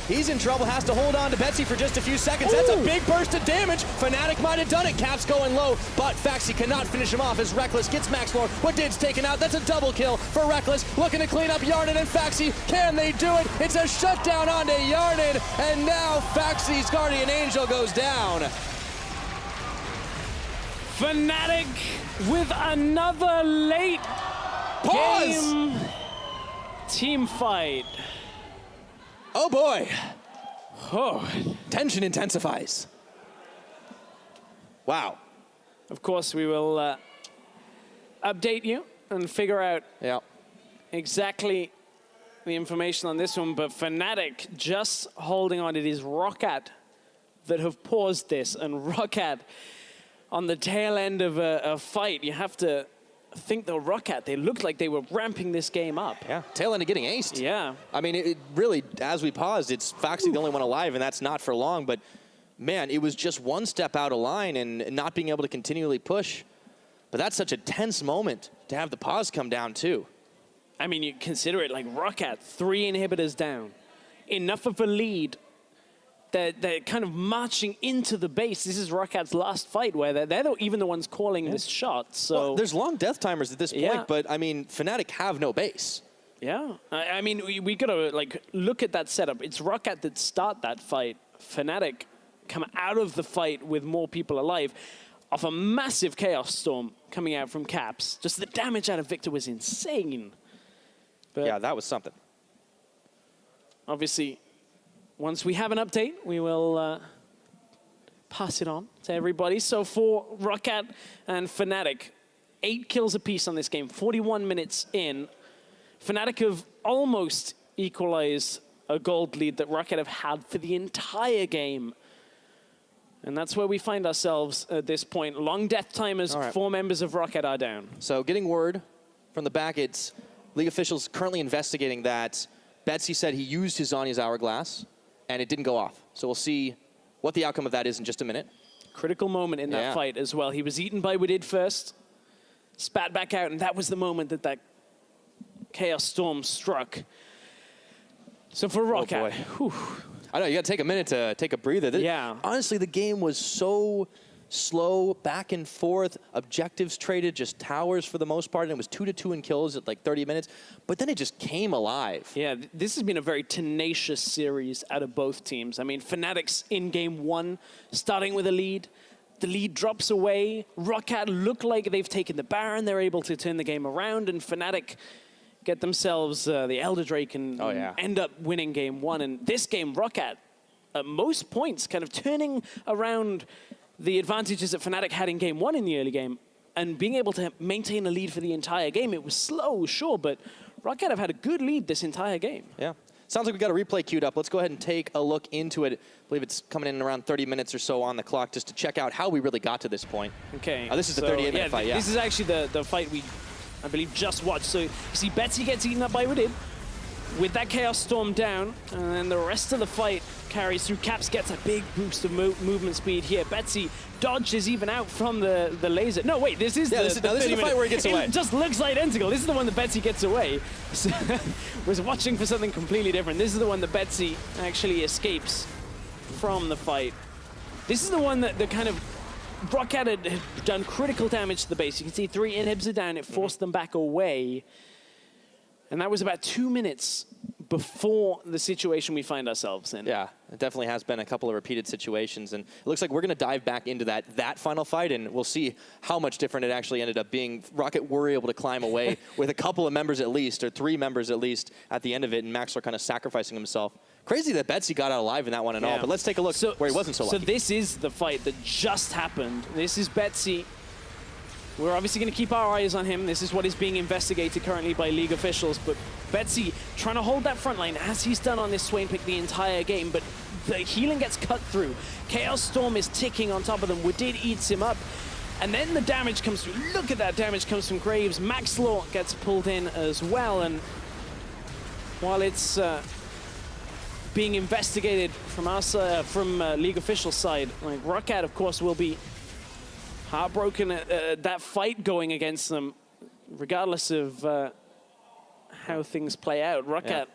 Speaker 3: he's in trouble. Has to hold on to Betsy for just a few seconds. That's a big burst of damage. Fnatic might have done it. Caps going low, but Phaxi cannot finish him off as Rekkles gets Maxlore. Wadid's taken out. That's a double kill for Rekkles. Looking to clean up Hjarnan and Phaxi. Can they do it? It's a shutdown onto Hjarnan, and now Phaxi's Guardian Angel goes down.
Speaker 2: Fnatic with another late game team fight.
Speaker 3: Oh boy.
Speaker 2: Oh.
Speaker 3: Tension intensifies. Wow.
Speaker 2: Of course, we will update you and figure out exactly the information on this one, but Fnatic just holding on. It is ROCCAT that have paused this, and ROCCAT on the tail end of a fight. You have to think the ROCCAT, they looked like they were ramping this game up.
Speaker 3: Yeah, tail end of getting aced.
Speaker 2: Yeah.
Speaker 3: I mean, it really, as we paused, it's Phaxi the only one alive, and that's not for long, but man, it was just one step out of line and not being able to continually push. But that's such a tense moment to have the pause come down too.
Speaker 2: I mean, you consider it like ROCCAT, 3 inhibitors down. Enough of a lead they're kind of marching into the base. This is ROCCAT's last fight where they're even the ones calling this shot. So
Speaker 3: well, there's long death timers at this point, but I mean, Fnatic have no base.
Speaker 2: Yeah, I mean, we gotta like look at that setup. It's ROCCAT that start that fight. Fnatic come out of the fight with more people alive off a massive Chaos Storm coming out from Caps. Just the damage out of Viktor was insane. But
Speaker 3: yeah, that was something.
Speaker 2: Obviously, once we have an update, we will pass it on to everybody. So for ROCCAT and Fnatic, 8 kills apiece on this game, 41 minutes in. Fnatic have almost equalized a gold lead that ROCCAT have had for the entire game. And that's where we find ourselves at this point. Long death timers, 4 members of ROCCAT are down.
Speaker 3: So getting word from the back, it's league officials currently investigating that. Betsy said he used his Zhonya's Hourglass, and it didn't go off. So we'll see what the outcome of that is in just a minute.
Speaker 2: Critical moment in that fight as well. He was eaten by Wadid first, spat back out, and that was the moment that that Chaos Storm struck. So for ROCCAT,
Speaker 3: I know, you got to take a minute to take a breather.
Speaker 2: Yeah.
Speaker 3: Honestly, the game was so slow, back and forth, objectives traded, just towers for the most part, and it was 2-2 in kills at like 30 minutes, but then it just came alive.
Speaker 2: Yeah, this has been a very tenacious series out of both teams. I mean, Fnatic's in game 1, starting with a lead. The lead drops away. ROCCAT look like they've taken the Baron. They're able to turn the game around, and Fnatic get themselves the Elder Drake and end up winning game 1. And this game, ROCCAT, at most points, kind of turning around the advantages that Fnatic had in game 1 in the early game and being able to maintain a lead for the entire game. It was slow, sure, but ROCCAT have had a good lead this entire game.
Speaker 3: Yeah. Sounds like we've got a replay queued up. Let's go ahead and take a look into it. I believe it's coming in around 30 minutes or so on the clock just to check out how we really got to this point.
Speaker 2: Okay.
Speaker 3: This is the 38-minute fight,
Speaker 2: This is actually the fight we, I believe, just watched. So you see Betsy gets eaten up by Wadid with that Chaos Storm down, and then the rest of the fight carries through. Caps gets a big boost of movement speed here. Betsy dodges even out from the laser. No, wait, this is
Speaker 3: this is the fight where he gets away.
Speaker 2: It just looks identical. This is the one that Betsy gets away. So, was watching for something completely different. This is the one that Betsy actually escapes from the fight. This is the one that the kind of ROCCAT had done critical damage to the base. You can see 3 inhibs are down. It forced them back away. And that was about 2 minutes before the situation we find ourselves in.
Speaker 3: Yeah, it definitely has been a couple of repeated situations, and it looks like we're going to dive back into that final fight, and we'll see how much different it actually ended up being. ROCCAT were able to climb away with a couple of members at least, or 3 members at least at the end of it, and Maxlore kind of sacrificing himself. Crazy that Betsy got out alive in that one and all, but let's take a look where he wasn't so lucky.
Speaker 2: So this is the fight that just happened. This is Betsy. We're obviously going to keep our eyes on him. This is what is being investigated currently by league officials. But Betsy trying to hold that front line as he's done on this Swain pick the entire game. But the healing gets cut through. Chaos Storm is ticking on top of them. Wadid eats him up. And then the damage comes through. Look at that damage comes from Graves. Maxlore gets pulled in as well. And while it's being investigated from our from league officials' side, like ROCCAT, of course, will be heartbroken at that fight going against them, regardless of how things play out. ROCCAT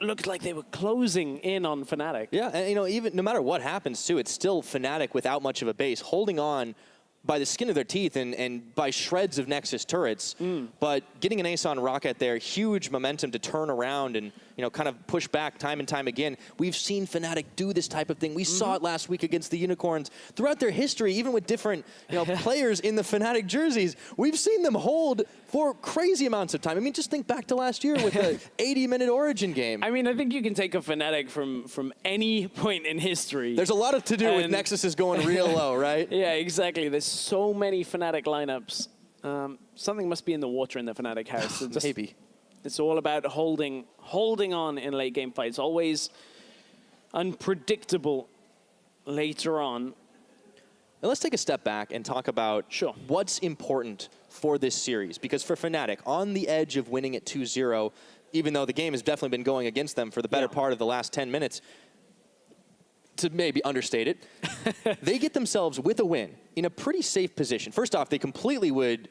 Speaker 2: looked like they were closing in on Fnatic.
Speaker 3: Yeah, and even no matter what happens too, it's still Fnatic without much of a base, holding on by the skin of their teeth and by shreds of Nexus turrets. But getting an ace on ROCCAT there, huge momentum to turn around and kind of push back time and time again. We've seen Fnatic do this type of thing. We saw it last week against the Unicorns. Throughout their history, even with different players in the Fnatic jerseys, we've seen them hold for crazy amounts of time. I mean, just think back to last year with the 80-minute Origin game.
Speaker 2: I mean, I think you can take a Fnatic from any point in history.
Speaker 3: There's a lot to do with Nexuses going real low, right?
Speaker 2: Yeah, exactly. There's so many Fnatic lineups. Something must be in the water in the Fnatic house.
Speaker 3: Maybe.
Speaker 2: It's all about holding on in late game fights. Always unpredictable later on.
Speaker 3: Now let's take a step back and talk about what's important for this series. Because for Fnatic, on the edge of winning at 2-0, even though the game has definitely been going against them for the better part of the last 10 minutes, to maybe understate it, they get themselves with a win in a pretty safe position. First off, they completely would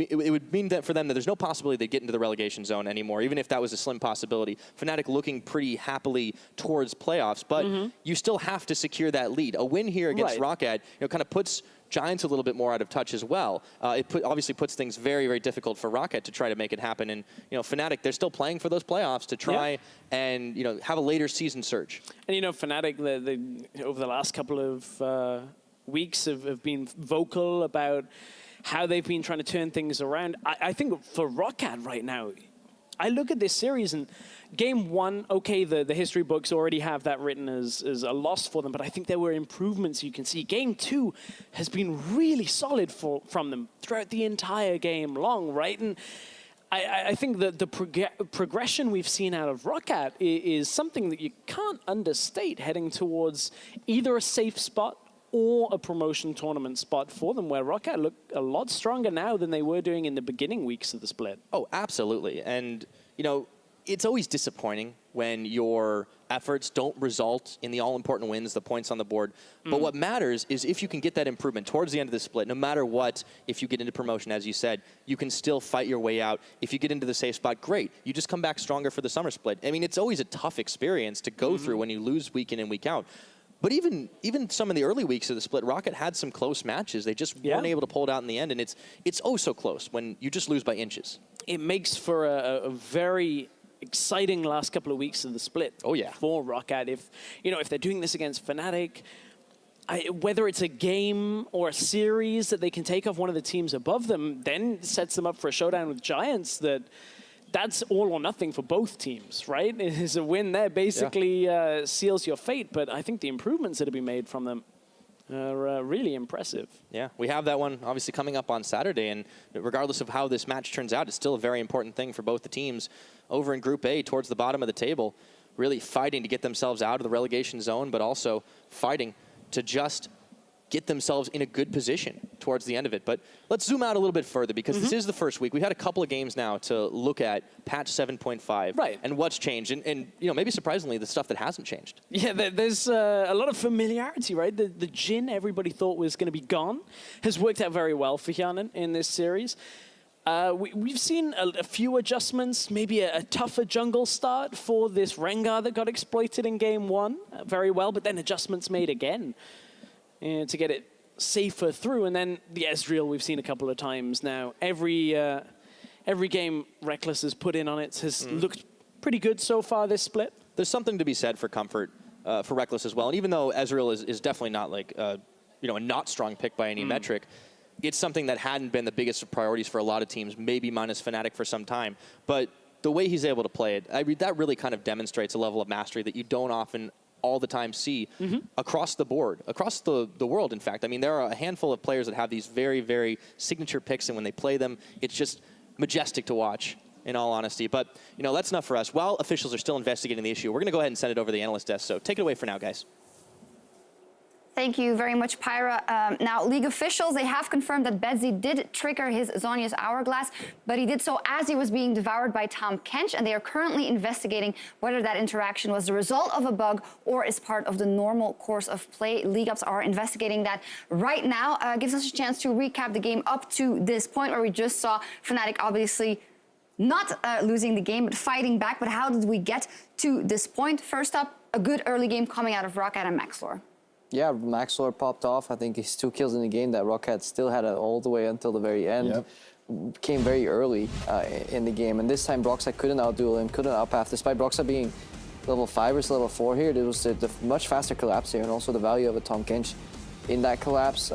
Speaker 3: it would mean that for them that there's no possibility they'd get into the relegation zone anymore, even if that was a slim possibility. Fnatic looking pretty happily towards playoffs, but you still have to secure that lead. A win here against ROCCAT, kind of puts Giants a little bit more out of touch as well. It obviously puts things very, very difficult for ROCCAT to try to make it happen. And Fnatic, they're still playing for those playoffs to try and have a later season surge. And
Speaker 2: Fnatic, over the last couple of weeks have been vocal about how they've been trying to turn things around. I think for ROCCAT right now, I look at this series and game 1, okay, the history books already have that written as a loss for them, but I think there were improvements you can see. Game 2 has been really solid from them throughout the entire game long, right? And I think that the progression we've seen out of ROCCAT is something that you can't understate heading towards either a safe spot or a promotion tournament spot for them, where ROCCAT look a lot stronger now than they were doing in the beginning weeks of the split.
Speaker 3: Oh, absolutely. And, it's always disappointing when your efforts don't result in the all-important wins, the points on the board. But what matters is if you can get that improvement towards the end of the split, no matter what, if you get into promotion, as you said, you can still fight your way out. If you get into the safe spot, great. You just come back stronger for the summer split. I mean, it's always a tough experience to go through when you lose week in and week out. But even some of the early weeks of the split, ROCCAT had some close matches. They just weren't able to pull it out in the end, and it's oh so close when you just lose by inches.
Speaker 2: It makes for a very exciting last couple of weeks of the split.
Speaker 3: Oh yeah,
Speaker 2: for ROCCAT. If they're doing this against Fnatic, whether it's a game or a series that they can take off one of the teams above them, then sets them up for a showdown with Giants that's all or nothing for both teams, right? It is a win there basically seals your fate, but I think the improvements that have been made from them are really impressive.
Speaker 3: Yeah, we have that one obviously coming up on Saturday, and regardless of how this match turns out, it's still a very important thing for both the teams over in Group A towards the bottom of the table, really fighting to get themselves out of the relegation zone, but also fighting to just get themselves in a good position towards the end of it. But let's zoom out a little bit further, because this is the first week. We've had a couple of games now to look at patch 7.5 and what's changed. And maybe surprisingly, the stuff that hasn't changed.
Speaker 2: Yeah, there's a lot of familiarity, right? The Jhin everybody thought was going to be gone has worked out very well for Hjarnan in this series. We've seen a few adjustments, maybe a tougher jungle start for this Rengar that got exploited in game 1 very well, but then adjustments made again to get it safer through. And then the Ezreal we've seen a couple of times now. Every game Rekkles has put in on it has looked pretty good so far this split.
Speaker 3: There's something to be said for comfort for Rekkles as well. And even though Ezreal is definitely not like a not strong pick by any metric, it's something that hadn't been the biggest of priorities for a lot of teams, maybe minus Fnatic for some time. But the way he's able to play it, that really kind of demonstrates a level of mastery that you don't often all the time see across the board, across the world, in fact. I mean, there are a handful of players that have these very, very signature picks, and when they play them, it's just majestic to watch, in all honesty. But, that's enough for us. While officials are still investigating the issue, we're going to go ahead and send it over to the analyst desk. So take it away for now, guys.
Speaker 4: Thank you very much, Pyra. Now, league officials, they have confirmed that Betsy did trigger his Zhonya's Hourglass, but he did so as he was being devoured by Tahm Kench, and they are currently investigating whether that interaction was the result of a bug or is part of the normal course of play. League ups are investigating that right now. Gives us a chance to recap the game up to this point, where we just saw Fnatic obviously not losing the game, but fighting back. But how did we get to this point? First up, a good early game coming out of ROCCAT and Maxlore.
Speaker 5: Yeah, Maxlore popped off. I think he's 2 kills in the game that ROCCAT still had it all the way until the very end. Came very early in the game, and this time Broxah couldn't outduel him, couldn't outpath. Despite Broxah being level 5 versus level 4 here, there was the much faster collapse here, and also the value of a Tahm Kench in that collapse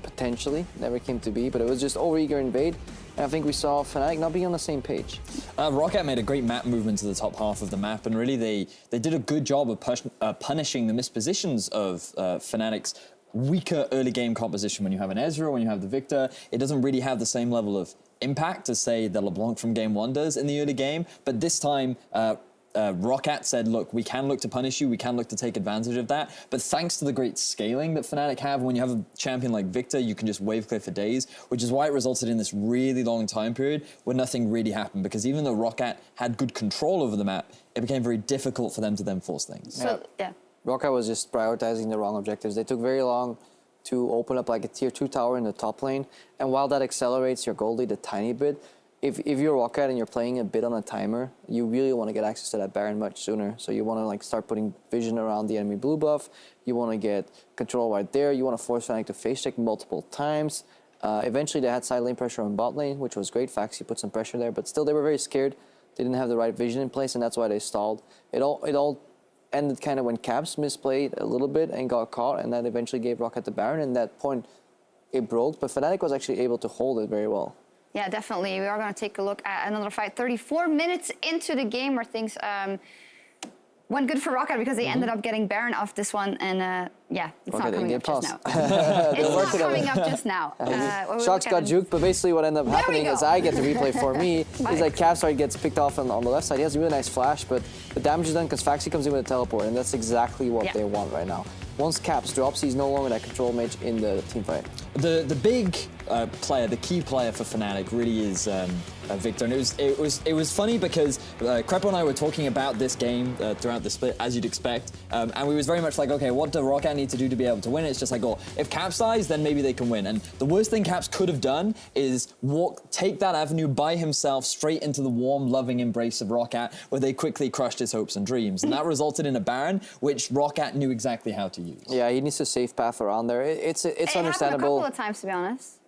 Speaker 5: potentially never came to be, but it was just over-eager invade. And I think we saw Fnatic not being on the same page.
Speaker 6: ROCCAT made a great map movement to the top half of the map, and really they did a good job of punishing the mispositions of Fnatic's weaker early game composition. When you have an Ezreal, when you have the Viktor, it doesn't really have the same level of impact as, say, the LeBlanc from game 1 does in the early game. But this time, ROCCAT said, look, we can look to punish you, we can look to take advantage of that, but thanks to the great scaling that Fnatic have, when you have a champion like Viktor, you can just wave clear for days, which is why it resulted in this really long time period where nothing really happened, because even though ROCCAT had good control over the map, it became very difficult for them to then force things.
Speaker 4: So, yeah.
Speaker 5: ROCCAT was just prioritizing the wrong objectives. They took very long to open up like a tier 2 tower in the top lane. And while that accelerates your gold lead a tiny bit, if you're ROCCAT and you're playing a bit on a timer, you really want to get access to that Baron much sooner. So you want to like start putting vision around the enemy blue buff. You want to get control right there. You want to force Fnatic to face check multiple times. Eventually they had side lane pressure on bot lane, which was great. Phaxi put some pressure there, but still they were very scared. They didn't have the right vision in place, and that's why they stalled. It all ended kind of when Caps misplayed a little bit and got caught, and that eventually gave ROCCAT the Baron, and that point it broke, but Fnatic was actually able to hold it very well.
Speaker 4: Yeah, definitely. We are going to take a look at another fight 34 minutes into the game where things went good for ROCCAT because they ended up getting Baron off this one, and yeah, it's not coming up just now. It's not coming up just now.
Speaker 5: Shots got juked, but basically what ended up happening is I get the replay for me is like Capstar gets picked off on the left side. He has a really nice flash, but the damage is done because Phaxi comes in with a teleport, and that's exactly what they want right now. Once Caps drops, he's no longer that control mage in the team fight.
Speaker 6: The big player, the key player for Fnatic really is Viktor, and it was funny because Crepo and I were talking about this game throughout the split, as you'd expect, and we was very much like, okay, what do ROCCAT need to do to be able to win? It's just like, oh, if Caps dies, then maybe they can win. And the worst thing Caps could have done is take that avenue by himself straight into the warm, loving embrace of ROCCAT, where they quickly crushed his hopes and dreams, and that resulted in a Baron, which ROCCAT knew exactly how to use.
Speaker 5: Yeah, he needs a safe path around there. It's understandable.
Speaker 4: A couple of times, to be honest.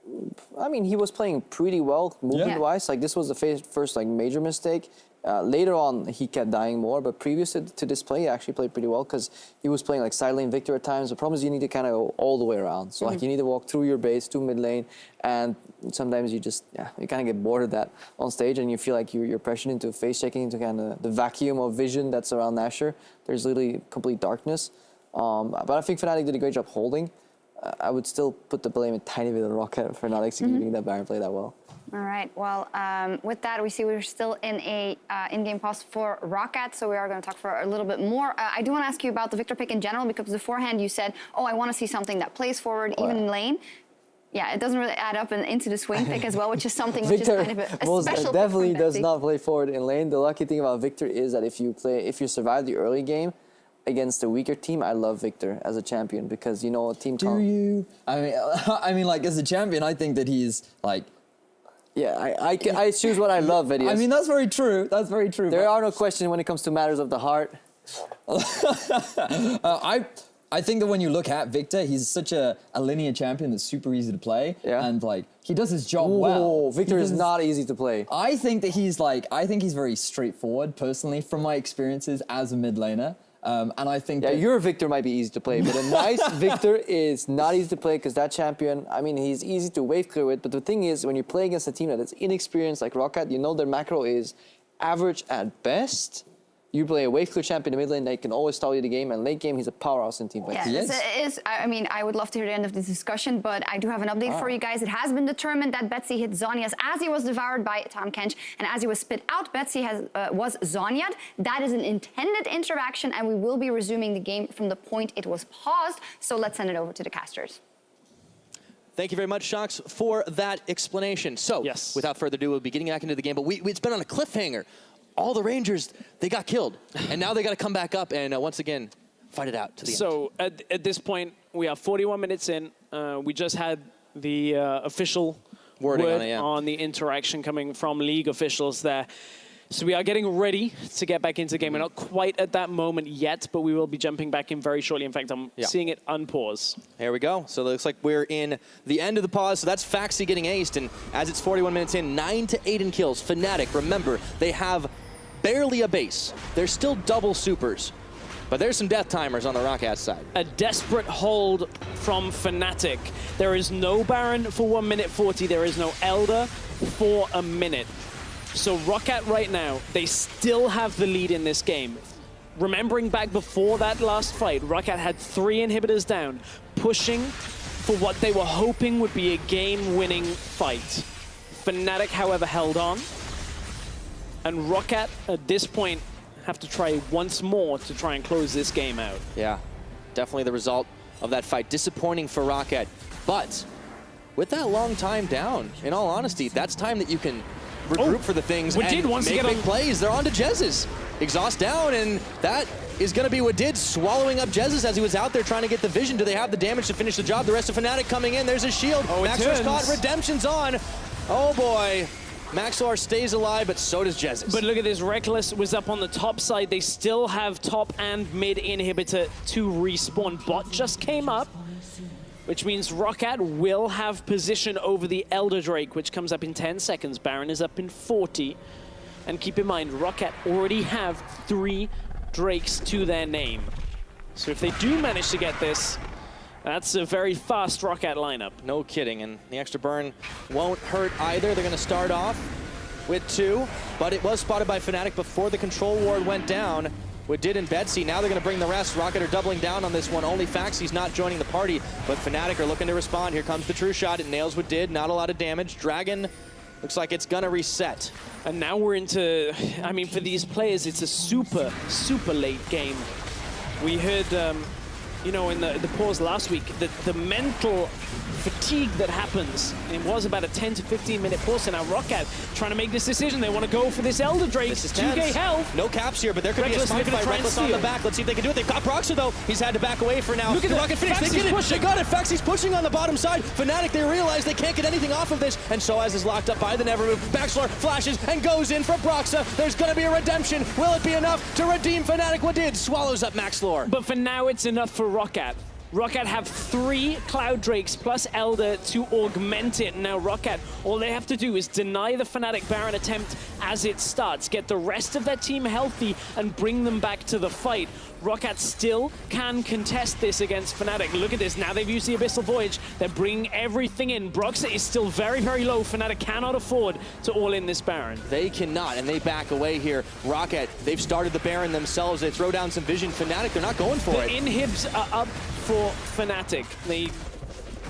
Speaker 5: I mean, he was playing pretty well movement-wise. Like, this was the first like major mistake. Later on, he kept dying more, but previous to this play, he actually played pretty well because he was playing like side lane Viktor at times. The problem is you need to kind of go all the way around. So like you need to walk through your base to mid lane, and sometimes you just you kind of get bored of that on stage, and you feel like you're pressured into face checking, into kind of the vacuum of vision that's around Nashor. There's literally complete darkness. But I think Fnatic did a great job holding. I would still put the blame a tiny bit on ROCCAT for not executing that Baron play that well.
Speaker 4: All right. Well, with that, we see we're still in a in-game pause for ROCCAT, so we are going to talk for a little bit more. I do want to ask you about the Viktor pick in general, because beforehand you said, oh, I want to see something that plays forward, even in lane. Yeah, it doesn't really add up into the Swain pick as well, which is something which
Speaker 5: Viktor
Speaker 4: is kind of a special
Speaker 5: definitely
Speaker 4: pick from
Speaker 5: does
Speaker 4: Betsy.
Speaker 5: not play forward in lane. The lucky thing about Viktor is that if you survive the early game against a weaker team, I love Viktor as a champion because, you know, a team...
Speaker 6: Do you? I mean, like, as a champion, I think that he's, like...
Speaker 5: Yeah, I choose what I love, VODS.
Speaker 6: I mean, that's very true. That's very true.
Speaker 5: There are no questions when it comes to matters of the heart.
Speaker 6: I think that when you look at Viktor, he's such a linear champion that's super easy to play. Yeah. And, like, he does his job well.
Speaker 5: Viktor is not easy to play.
Speaker 6: I think that he's, like... I think he's very straightforward, personally, from my experiences as a mid laner. And I think
Speaker 5: your Viktor might be easy to play, but a nice Viktor is not easy to play because that champion, I mean, he's easy to wave clear with, but the thing is, when you play against a team that is inexperienced like ROCCAT, you know their macro is average at best. You play a wave clear champion in mid lane, they can always stall you the game, and late game, he's a powerhouse in team fights.
Speaker 4: Yeah, it is. I mean, I would love to hear the end of this discussion, but I do have an update for you guys. It has been determined that Betsy hit Zhonya's as he was devoured by Tahm Kench, and as he was spit out, Betsy was Zhonya'd. That is an intended interaction, and we will be resuming the game from the point it was paused, so let's send it over to the casters.
Speaker 3: Thank you very much, Shox, for that explanation. So, without further ado, we'll be getting back into the game, but it's been on a cliffhanger. All the Rangers, they got killed, and now they got to come back up and once again fight it out to the end.
Speaker 2: So at this point, we are 41 minutes in. We just had the official word on the interaction coming from league officials there. So we are getting ready to get back into the game. We're not quite at that moment yet, but we will be jumping back in very shortly. In fact, I'm seeing it unpause.
Speaker 3: Here we go. So it looks like we're in the end of the pause. So that's Phaxi getting aced, and as it's 41 minutes in, 9 to 8 in kills. Fnatic, remember, they have barely a base. They're still double supers, but there's some death timers on the ROCCAT side.
Speaker 2: A desperate hold from Fnatic. There is no Baron for 1 minute 40. There is no Elder for a minute. So ROCCAT right now, they still have the lead in this game. Remembering back before that last fight, ROCCAT had 3 inhibitors down, pushing for what they were hoping would be a game-winning fight. Fnatic, however, held on. And ROCCAT, at this point, have to try once more to try and close this game out.
Speaker 3: Yeah, definitely the result of that fight. Disappointing for ROCCAT. But with that long time down, in all honesty, that's time that you can regroup for the things and make big plays. They're on to Jesiz. Exhaust down, and that is going to be Wadid swallowing up Jesiz as he was out there trying to get the vision. Do they have the damage to finish the job? The rest of Fnatic coming in. There's a shield. Maxlore's caught. Redemption's on. Oh boy. Maxlore stays alive, but so does Jesiz.
Speaker 2: But look at this, Rekkles was up on the top side. They still have top and mid inhibitor to respawn. Bot just came up, which means ROCCAT will have position over the Elder Drake, which comes up in 10 seconds. Baron is up in 40. And keep in mind, ROCCAT already have 3 Drakes to their name. So if they do manage to get this, that's a very fast ROCCAT lineup.
Speaker 3: No kidding, and the extra burn won't hurt either. They're going to start off with 2, but it was spotted by Fnatic before the control ward went down. Wadid and Betsy, now they're going to bring the rest. ROCCAT are doubling down on this one. Only Phaxi's not joining the party, but Fnatic are looking to respond. Here comes the true shot. It nails Wadid, not a lot of damage. Dragon looks like it's going to reset.
Speaker 2: And now we're into, I mean, for these players, it's a super, super late game. We heard, you know, in the pause last week, the mental fatigue that happens. It was about a 10 to 15 minute pause, and now ROCCAT trying to make this decision. They want to go for this Elder Drake.
Speaker 3: This is
Speaker 2: 2k health.
Speaker 3: No caps here, but there could be a
Speaker 2: Rekkles,
Speaker 3: spike
Speaker 2: they're
Speaker 3: by
Speaker 2: gonna try and
Speaker 3: Rekkles on the
Speaker 2: steal.
Speaker 3: back. Let's see if they can do it. They've got Broxah, though. He's had to back away for now.
Speaker 2: Look at
Speaker 3: the
Speaker 2: that.
Speaker 3: rocket finish. They
Speaker 2: Phaxi's
Speaker 3: get it.
Speaker 2: pushing.
Speaker 3: They got it. Phaxi's pushing on the bottom side. Fnatic, they realize they can't get anything off of this, and sOAZ is locked up by the Never Move. Maxlore flashes and goes in for Broxah. There's going to be a redemption. Will it be enough to redeem Fnatic? Wadid swallows up Maxlore.
Speaker 2: But for now, it's enough for ROCCAT. ROCCAT have 3 Cloud Drakes plus Elder to augment it. Now ROCCAT, all they have to do is deny the Fnatic Baron attempt as it starts, get the rest of their team healthy, and bring them back to the fight. ROCCAT still can contest this against Fnatic. Look at this, now they've used the Abyssal Voyage. They're bringing everything in. Broxah is still very, very low. Fnatic cannot afford to all in this Baron.
Speaker 3: They cannot, and they back away here. ROCCAT, they've started the Baron themselves. They throw down some vision. Fnatic, they're not going for
Speaker 2: The
Speaker 3: it.
Speaker 2: inhibs are up for Fnatic. They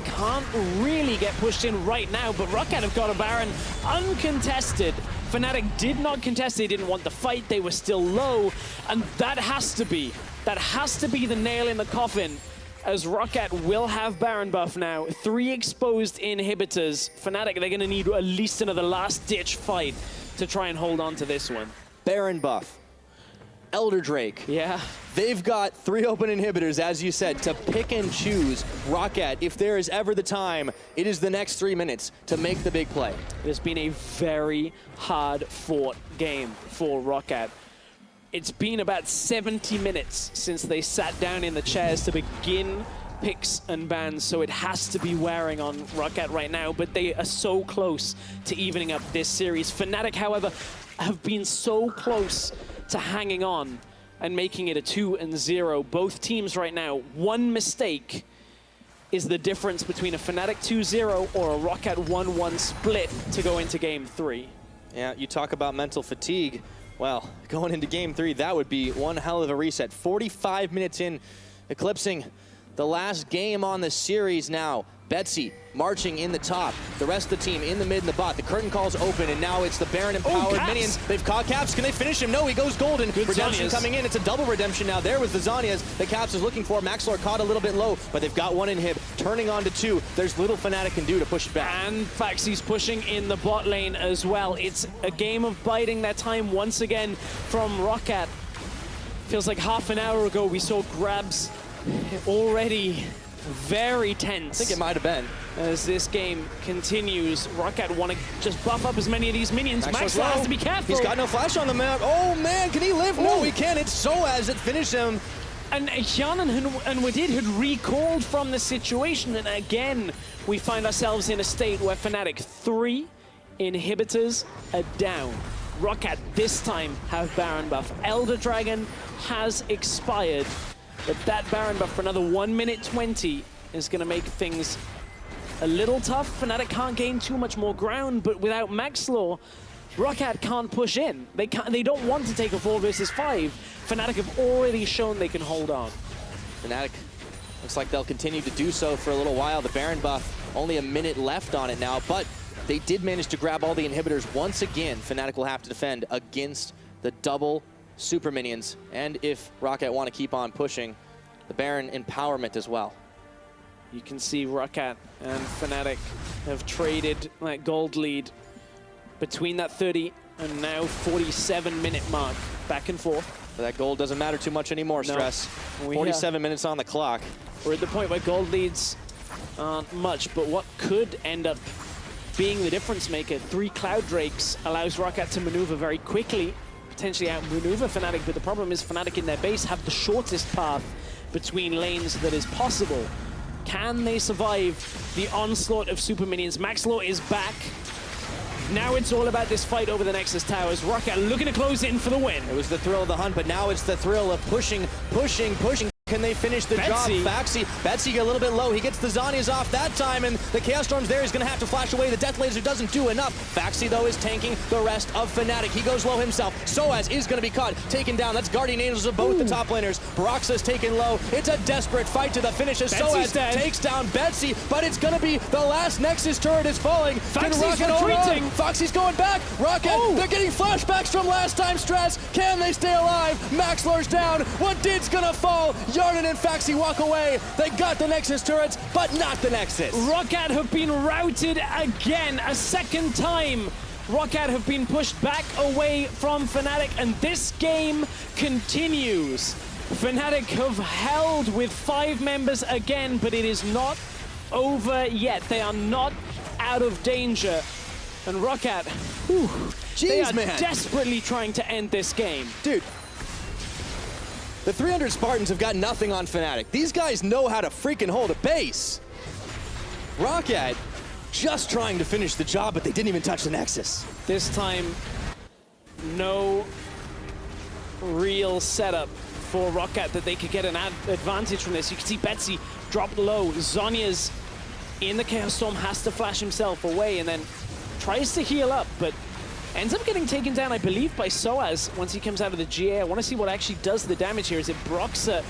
Speaker 2: can't really get pushed in right now, but ROCCAT have got a Baron uncontested. Fnatic did not contest, they didn't want the fight, they were still low, and that has to be the nail in the coffin, as ROCCAT will have Baron buff now. 3 exposed inhibitors. Fnatic, they're gonna need at least another last-ditch fight to try and hold on to this one.
Speaker 3: Baron buff. Elder Drake.
Speaker 2: Yeah.
Speaker 3: They've got 3 open inhibitors, as you said, to pick and choose. ROCCAT, if there is ever the time, it is the next 3 minutes to make the big play.
Speaker 2: It has been a very hard-fought game for ROCCAT. It's been about 70 minutes since they sat down in the chairs to begin picks and bans, so it has to be wearing on ROCCAT right now, but they are so close to evening up this series. Fnatic, however, have been so close to hanging on and making it a 2-0. Both teams right now, 1 mistake is the difference between a Fnatic 2-0 or a ROCCAT 1-1 split to go into game 3.
Speaker 3: Yeah, you talk about mental fatigue. Well, going into game 3, that would be one hell of a reset. 45 minutes in, eclipsing the last game on the series now. Betsy marching in the top. The rest of the team in the mid and the bot. The curtain calls open, and now it's the Baron empowered minions. They've caught Caps. Can they finish him? No, he goes golden.
Speaker 2: Good
Speaker 3: redemption
Speaker 2: Zhonya's
Speaker 3: coming in. It's a double redemption now. There was the Zhonya's that Caps is looking for. Maxlore caught a little bit low, but they've got 1 inhib. Turning on to 2. There's little Fnatic can do to push it back.
Speaker 2: And Phaxi's pushing in the bot lane as well. It's a game of biding their time once again from ROCCAT. Feels like half an hour ago we saw grabs already very tense.
Speaker 3: I think it might have been.
Speaker 2: As this game continues, ROCCAT want to just buff up as many of these minions. Maxlore has to be careful.
Speaker 3: He's got no flash on the map. Oh man, can he live? No, he can't. It's sOAZ that finished him.
Speaker 2: And Hjarnan and Wadid had recalled from the situation, and again, we find ourselves in a state where Fnatic 3 inhibitors are down. ROCCAT this time have Baron buff. Elder Dragon has expired, but that Baron buff for another 1 minute 20 is going to make things a little tough. Fnatic can't gain too much more ground, but without Maxlore, ROCCAT can't push in. They don't want to take a 4 versus 5. Fnatic have already shown they can hold on.
Speaker 3: Fnatic looks like they'll continue to do so for a little while. The Baron buff, only a minute left on it now, but they did manage to grab all the inhibitors once again. Fnatic will have to defend against the double super minions, and if ROCCAT want to keep on pushing, the Baron empowerment as well.
Speaker 2: You can see ROCCAT and Fnatic have traded that gold lead between that 30 and now 47-minute mark, back and forth.
Speaker 3: But that gold doesn't matter too much anymore, Stress. 47 minutes on the clock.
Speaker 2: We're at the point where gold leads aren't much, but what could end up being the difference maker, 3 Cloud Drakes allows ROCCAT to maneuver very quickly, potentially outmaneuver Fnatic, but the problem is Fnatic in their base have the shortest path between lanes that is possible. Can they survive the onslaught of super minions? Maxlore is back. Now it's all about this fight over the Nexus Towers. ROCCAT looking to close in for the win.
Speaker 3: It was the thrill of the hunt, but now it's the thrill of pushing. Can they finish the
Speaker 2: Betsy.
Speaker 3: job? Betsy a little bit low. He gets the Zhonya's off that time, and the Chaos Storm's there. He's going to have to flash away. The Death Laser doesn't do enough. Phaxi, though, is tanking the rest of Fnatic. He goes low himself. sOAZ is going to be caught, taken down. That's Guardian Angels of both the top laners. Broxah's taken low. It's a desperate fight to the finish as sOAZ takes down Betsy, but it's going to be the last Nexus turret is falling.
Speaker 2: Phaxi's retreating.
Speaker 3: Phaxi's going back. ROCCAT, they're getting flashbacks from last time, Stress. Can they stay alive? Maxlore's down. Wadid's going to fall. Hjarnan and Phaxi walk away. They got the Nexus turrets, but not the Nexus.
Speaker 2: ROCCAT have been routed again, a second time. ROCCAT have been pushed back away from Fnatic, and this game continues. Fnatic have held with 5 members again, but it is not over yet. They are not out of danger. And ROCCAT, they are desperately trying to end this game.
Speaker 3: Dude. The 300 Spartans have got nothing on Fnatic. These guys know how to freaking hold a base. ROCCAT just trying to finish the job, but they didn't even touch the Nexus.
Speaker 2: This time, no real setup for ROCCAT that they could get an advantage from this. You can see Betsy drop low. Zhonya's in the Chaos Storm, has to flash himself away and then tries to heal up, but ends up getting taken down, I believe, by sOAZ once he comes out of the GA. I want to see what actually does the damage here. Is it Broxah?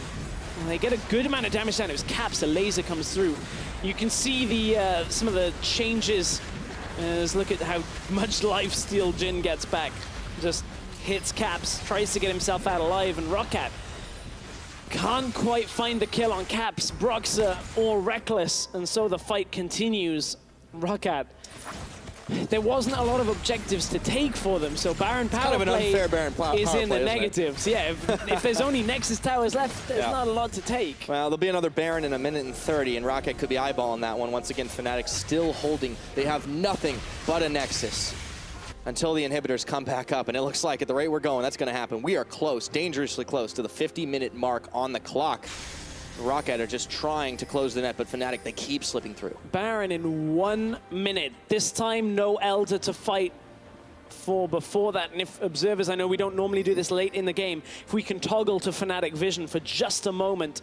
Speaker 2: They get a good amount of damage down. It was Caps, a laser comes through. You can see the some of the changes. Let's look at how much lifesteal Jhin gets back. Just hits Caps, tries to get himself out alive, and ROCCAT can't quite find the kill on Caps, Broxah, or Rekkles, and so the fight continues. ROCCAT, there wasn't a lot of objectives to take for them, so Baron power
Speaker 3: kind of an
Speaker 2: play
Speaker 3: unfair Baron
Speaker 2: is
Speaker 3: power
Speaker 2: in
Speaker 3: play,
Speaker 2: the negatives. Yeah, if there's only Nexus Towers left, there's not a lot to take.
Speaker 3: Well, there'll be another Baron in 1:30, and ROCCAT could be eyeballing that one. Once again, Fnatic still holding. They have nothing but a Nexus until the inhibitors come back up, and it looks like at the rate we're going, that's going to happen. We are close, dangerously close to the 50-minute mark on the clock. ROCCAT are just trying to close the net, but Fnatic, they keep slipping through.
Speaker 2: Baron in 1 minute. This time, no Elder to fight for before that. And if observers, I know we don't normally do this late in the game, if we can toggle to Fnatic vision for just a moment.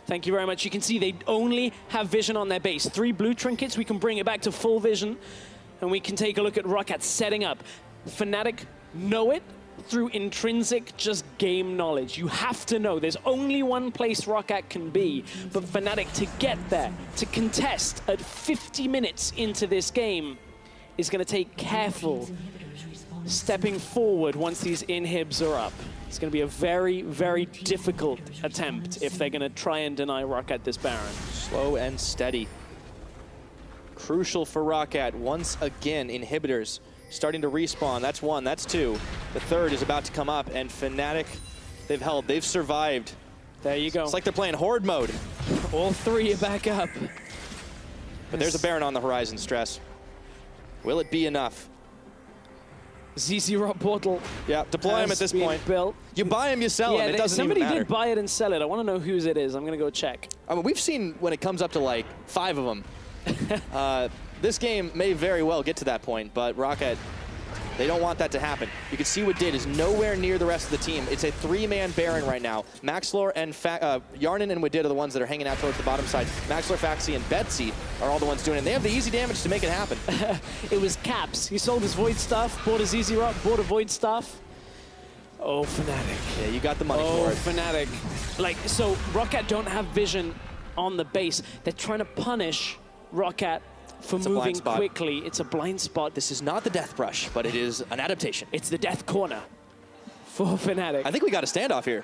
Speaker 2: Thank you very much. You can see they only have vision on their base. 3 blue trinkets, we can bring it back to full vision. And we can take a look at ROCCAT setting up. Fnatic know it through intrinsic just game knowledge. You have to know there's only one place ROCCAT can be, but Fnatic to get there, to contest at 50 minutes into this game is going to take careful stepping forward once these inhibs are up. It's going to be a very, very difficult attempt if they're going to try and deny ROCCAT this Baron.
Speaker 3: Slow and steady. Crucial for ROCCAT. Once again, inhibitors starting to respawn. That's 1, that's 2. The 3rd is about to come up, and Fnatic, they've held, they've survived.
Speaker 2: There you go.
Speaker 3: It's like they're playing Horde mode.
Speaker 2: All 3 are back up.
Speaker 3: But there's a Baron on the horizon, Stress. Will it be enough?
Speaker 2: ZZ Rock Portal.
Speaker 3: Yeah, deploy him at this point.
Speaker 2: Built.
Speaker 3: You buy him, you sell him. It doesn't
Speaker 2: somebody
Speaker 3: even matter.
Speaker 2: did buy it and sell it. I want to know whose it is. I'm going to go check.
Speaker 3: I mean, we've seen when it comes up to like 5 of them. This game may very well get to that point, but ROCCAT, they don't want that to happen. You can see Wadid is nowhere near the rest of the team. It's a 3-man Baron right now. Maxlore and Hjarnan and Wadid are the ones that are hanging out towards the bottom side. Maxlore, Phaxi, and Betsy are all the ones doing it. And they have the easy damage to make it happen.
Speaker 2: It was Caps. He sold his Void Staff, bought a ZZ Rock, bought a Void Staff. Oh, Fnatic.
Speaker 3: Yeah, you got the money for it.
Speaker 2: Fnatic. Like, so ROCCAT don't have vision on the base. They're trying to punish ROCCAT for moving quickly. It's a blind spot.
Speaker 3: This is not the Death Brush, but it is an adaptation.
Speaker 2: It's the Death Corner for Fnatic.
Speaker 3: I think we got a standoff here.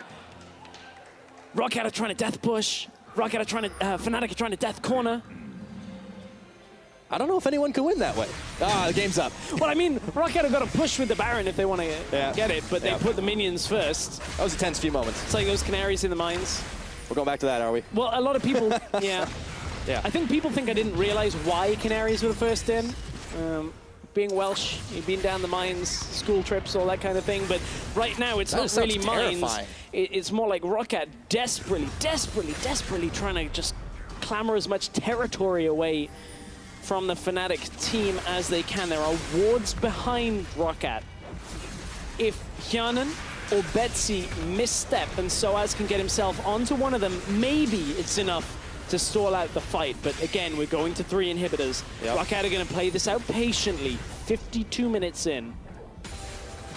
Speaker 2: ROCCAT are trying to Death Push. ROCCAT are trying to, Fnatic are trying to Death Corner.
Speaker 3: I don't know if anyone can win that way. Ah, the game's up.
Speaker 2: Well, I mean, ROCCAT have got to push with the Baron if they want to get it, but they put the minions first.
Speaker 3: That was a tense few moments.
Speaker 2: It's like those canaries in the mines.
Speaker 3: We're going back to that, are we?
Speaker 2: Well, a lot of people, yeah.
Speaker 3: Yeah.
Speaker 2: I think people think I didn't realize why canaries were the first in. Being Welsh, you've been down the mines, school trips, all that kind of thing, but right now it's not really mines. It's more like ROCCAT desperately trying to just clamor as much territory away from the Fnatic team as they can. There are wards behind ROCCAT. If Hjarnan or Betsy misstep and sOAZ can get himself onto one of them, maybe it's enough to stall out the fight. But again, we're going to 3 inhibitors. ROCCAT are going to play this out patiently. 52 minutes in.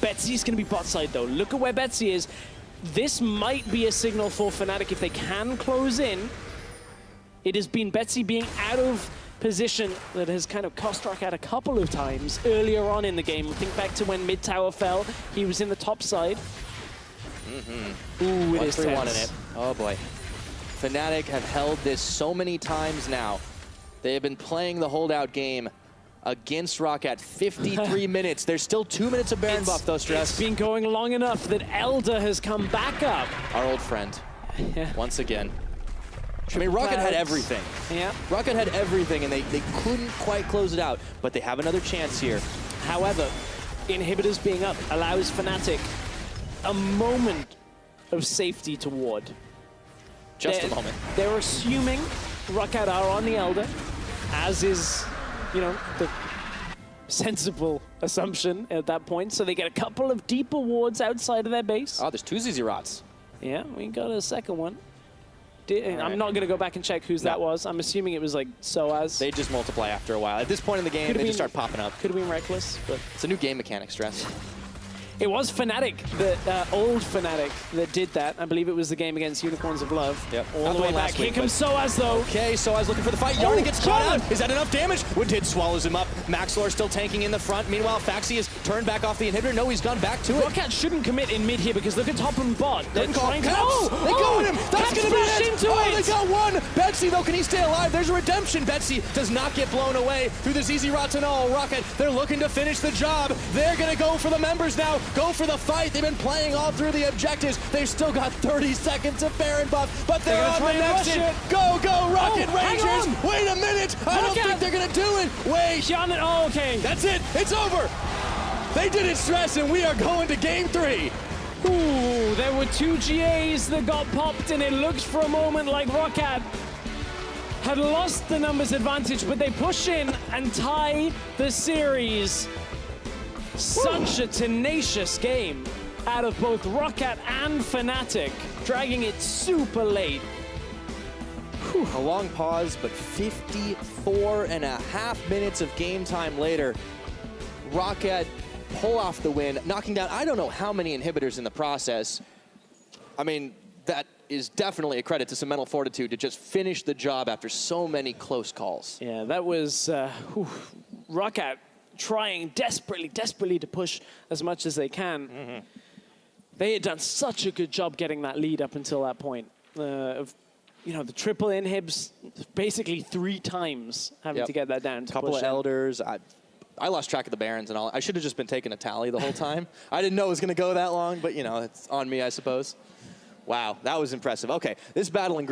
Speaker 2: Betsy's going to be bot side though. Look at where Betsy is. This might be a signal for Fnatic if they can close in. It has been Betsy being out of position that has kind of cost ROCCAT a couple of times earlier on in the game. Think back to when mid tower fell. He was in the top side. Ooh, it is
Speaker 3: 3-1
Speaker 2: tense.
Speaker 3: in it. Oh boy. Fnatic have held this so many times now. They have been playing the holdout game against ROCCAT 53 minutes. There's still 2 minutes of Baron buff though, Stress.
Speaker 2: It's been going long enough that Elder has come back up.
Speaker 3: Our old friend, once again. I mean, ROCCAT had everything.
Speaker 2: Yeah.
Speaker 3: ROCCAT had everything, and they couldn't quite close it out, but they have another chance here.
Speaker 2: However, inhibitors being up allows Fnatic a moment of safety to ward.
Speaker 3: Just a moment.
Speaker 2: They're assuming ROCCAT are on the Elder, as is, you know, the sensible assumption at that point. So they get a couple of deeper wards outside of their base.
Speaker 3: Oh, there's 2 Zerots.
Speaker 2: Yeah, we got a second one. I'm not going to go back and check whose that was. I'm assuming it was like sOAZ.
Speaker 3: They just multiply after a while. At this point in the game, they just start popping up.
Speaker 2: Could have been Rekkles, but
Speaker 3: it's a new game mechanic, Stress.
Speaker 2: it was Fnatic, the old Fnatic, that did that. I believe it was the game against Unicorns of Love.
Speaker 3: Yep.
Speaker 2: All the way back. Here comes sOAZ, though.
Speaker 3: Okay, sOAZ looking for the fight. Hjarnan gets caught out. Is that enough damage? Wadid swallows him up. Maxlore still tanking in the front. Meanwhile, Phaxi has turned back off the inhibitor. No, he's gone back to it.
Speaker 2: ROCCAT shouldn't commit in mid here because look at top and bot. They're trying to...
Speaker 3: They go at him. That's going to be it.
Speaker 2: Into
Speaker 3: They got one. Betsy, though, can he stay alive? There's a redemption. Betsy does not get blown away through this easy route to null. ROCCAT, they're looking to finish the job. They're going to go for the members now. Go for the fight. They've been playing all through the objectives. They've still got 30 seconds of Baron buff, but they're on the next hit. Go, Rocket Rangers. Wait a minute. I don't think they're going to do it. Wait.
Speaker 2: Hjarnan, oh, okay.
Speaker 3: That's it. It's over. They did it, Stress, and we are going to game 3.
Speaker 2: Ooh, there were 2 GAs that got popped, and it looked for a moment like ROCCAT had lost the numbers advantage, but they push in and tie the series. Such a tenacious game out of both ROCCAT and Fnatic, dragging it super late.
Speaker 3: A long pause, but 54.5 minutes of game time later, ROCCAT pull off the win, knocking down I don't know how many inhibitors in the process. I mean, that is definitely a credit to some mental fortitude to just finish the job after so many close calls.
Speaker 2: Yeah, that was ROCCAT trying desperately to push as much as they can. They had done such a good job getting that lead up until that point. Of, you know, the triple inhibs basically 3 times having to get that down.
Speaker 3: A couple of elders. I lost track of the Barons and all. I should have just been taking a tally the whole time. I didn't know it was going to go that long, but, you know, it's on me, I suppose. Wow, that was impressive. Okay, this battle in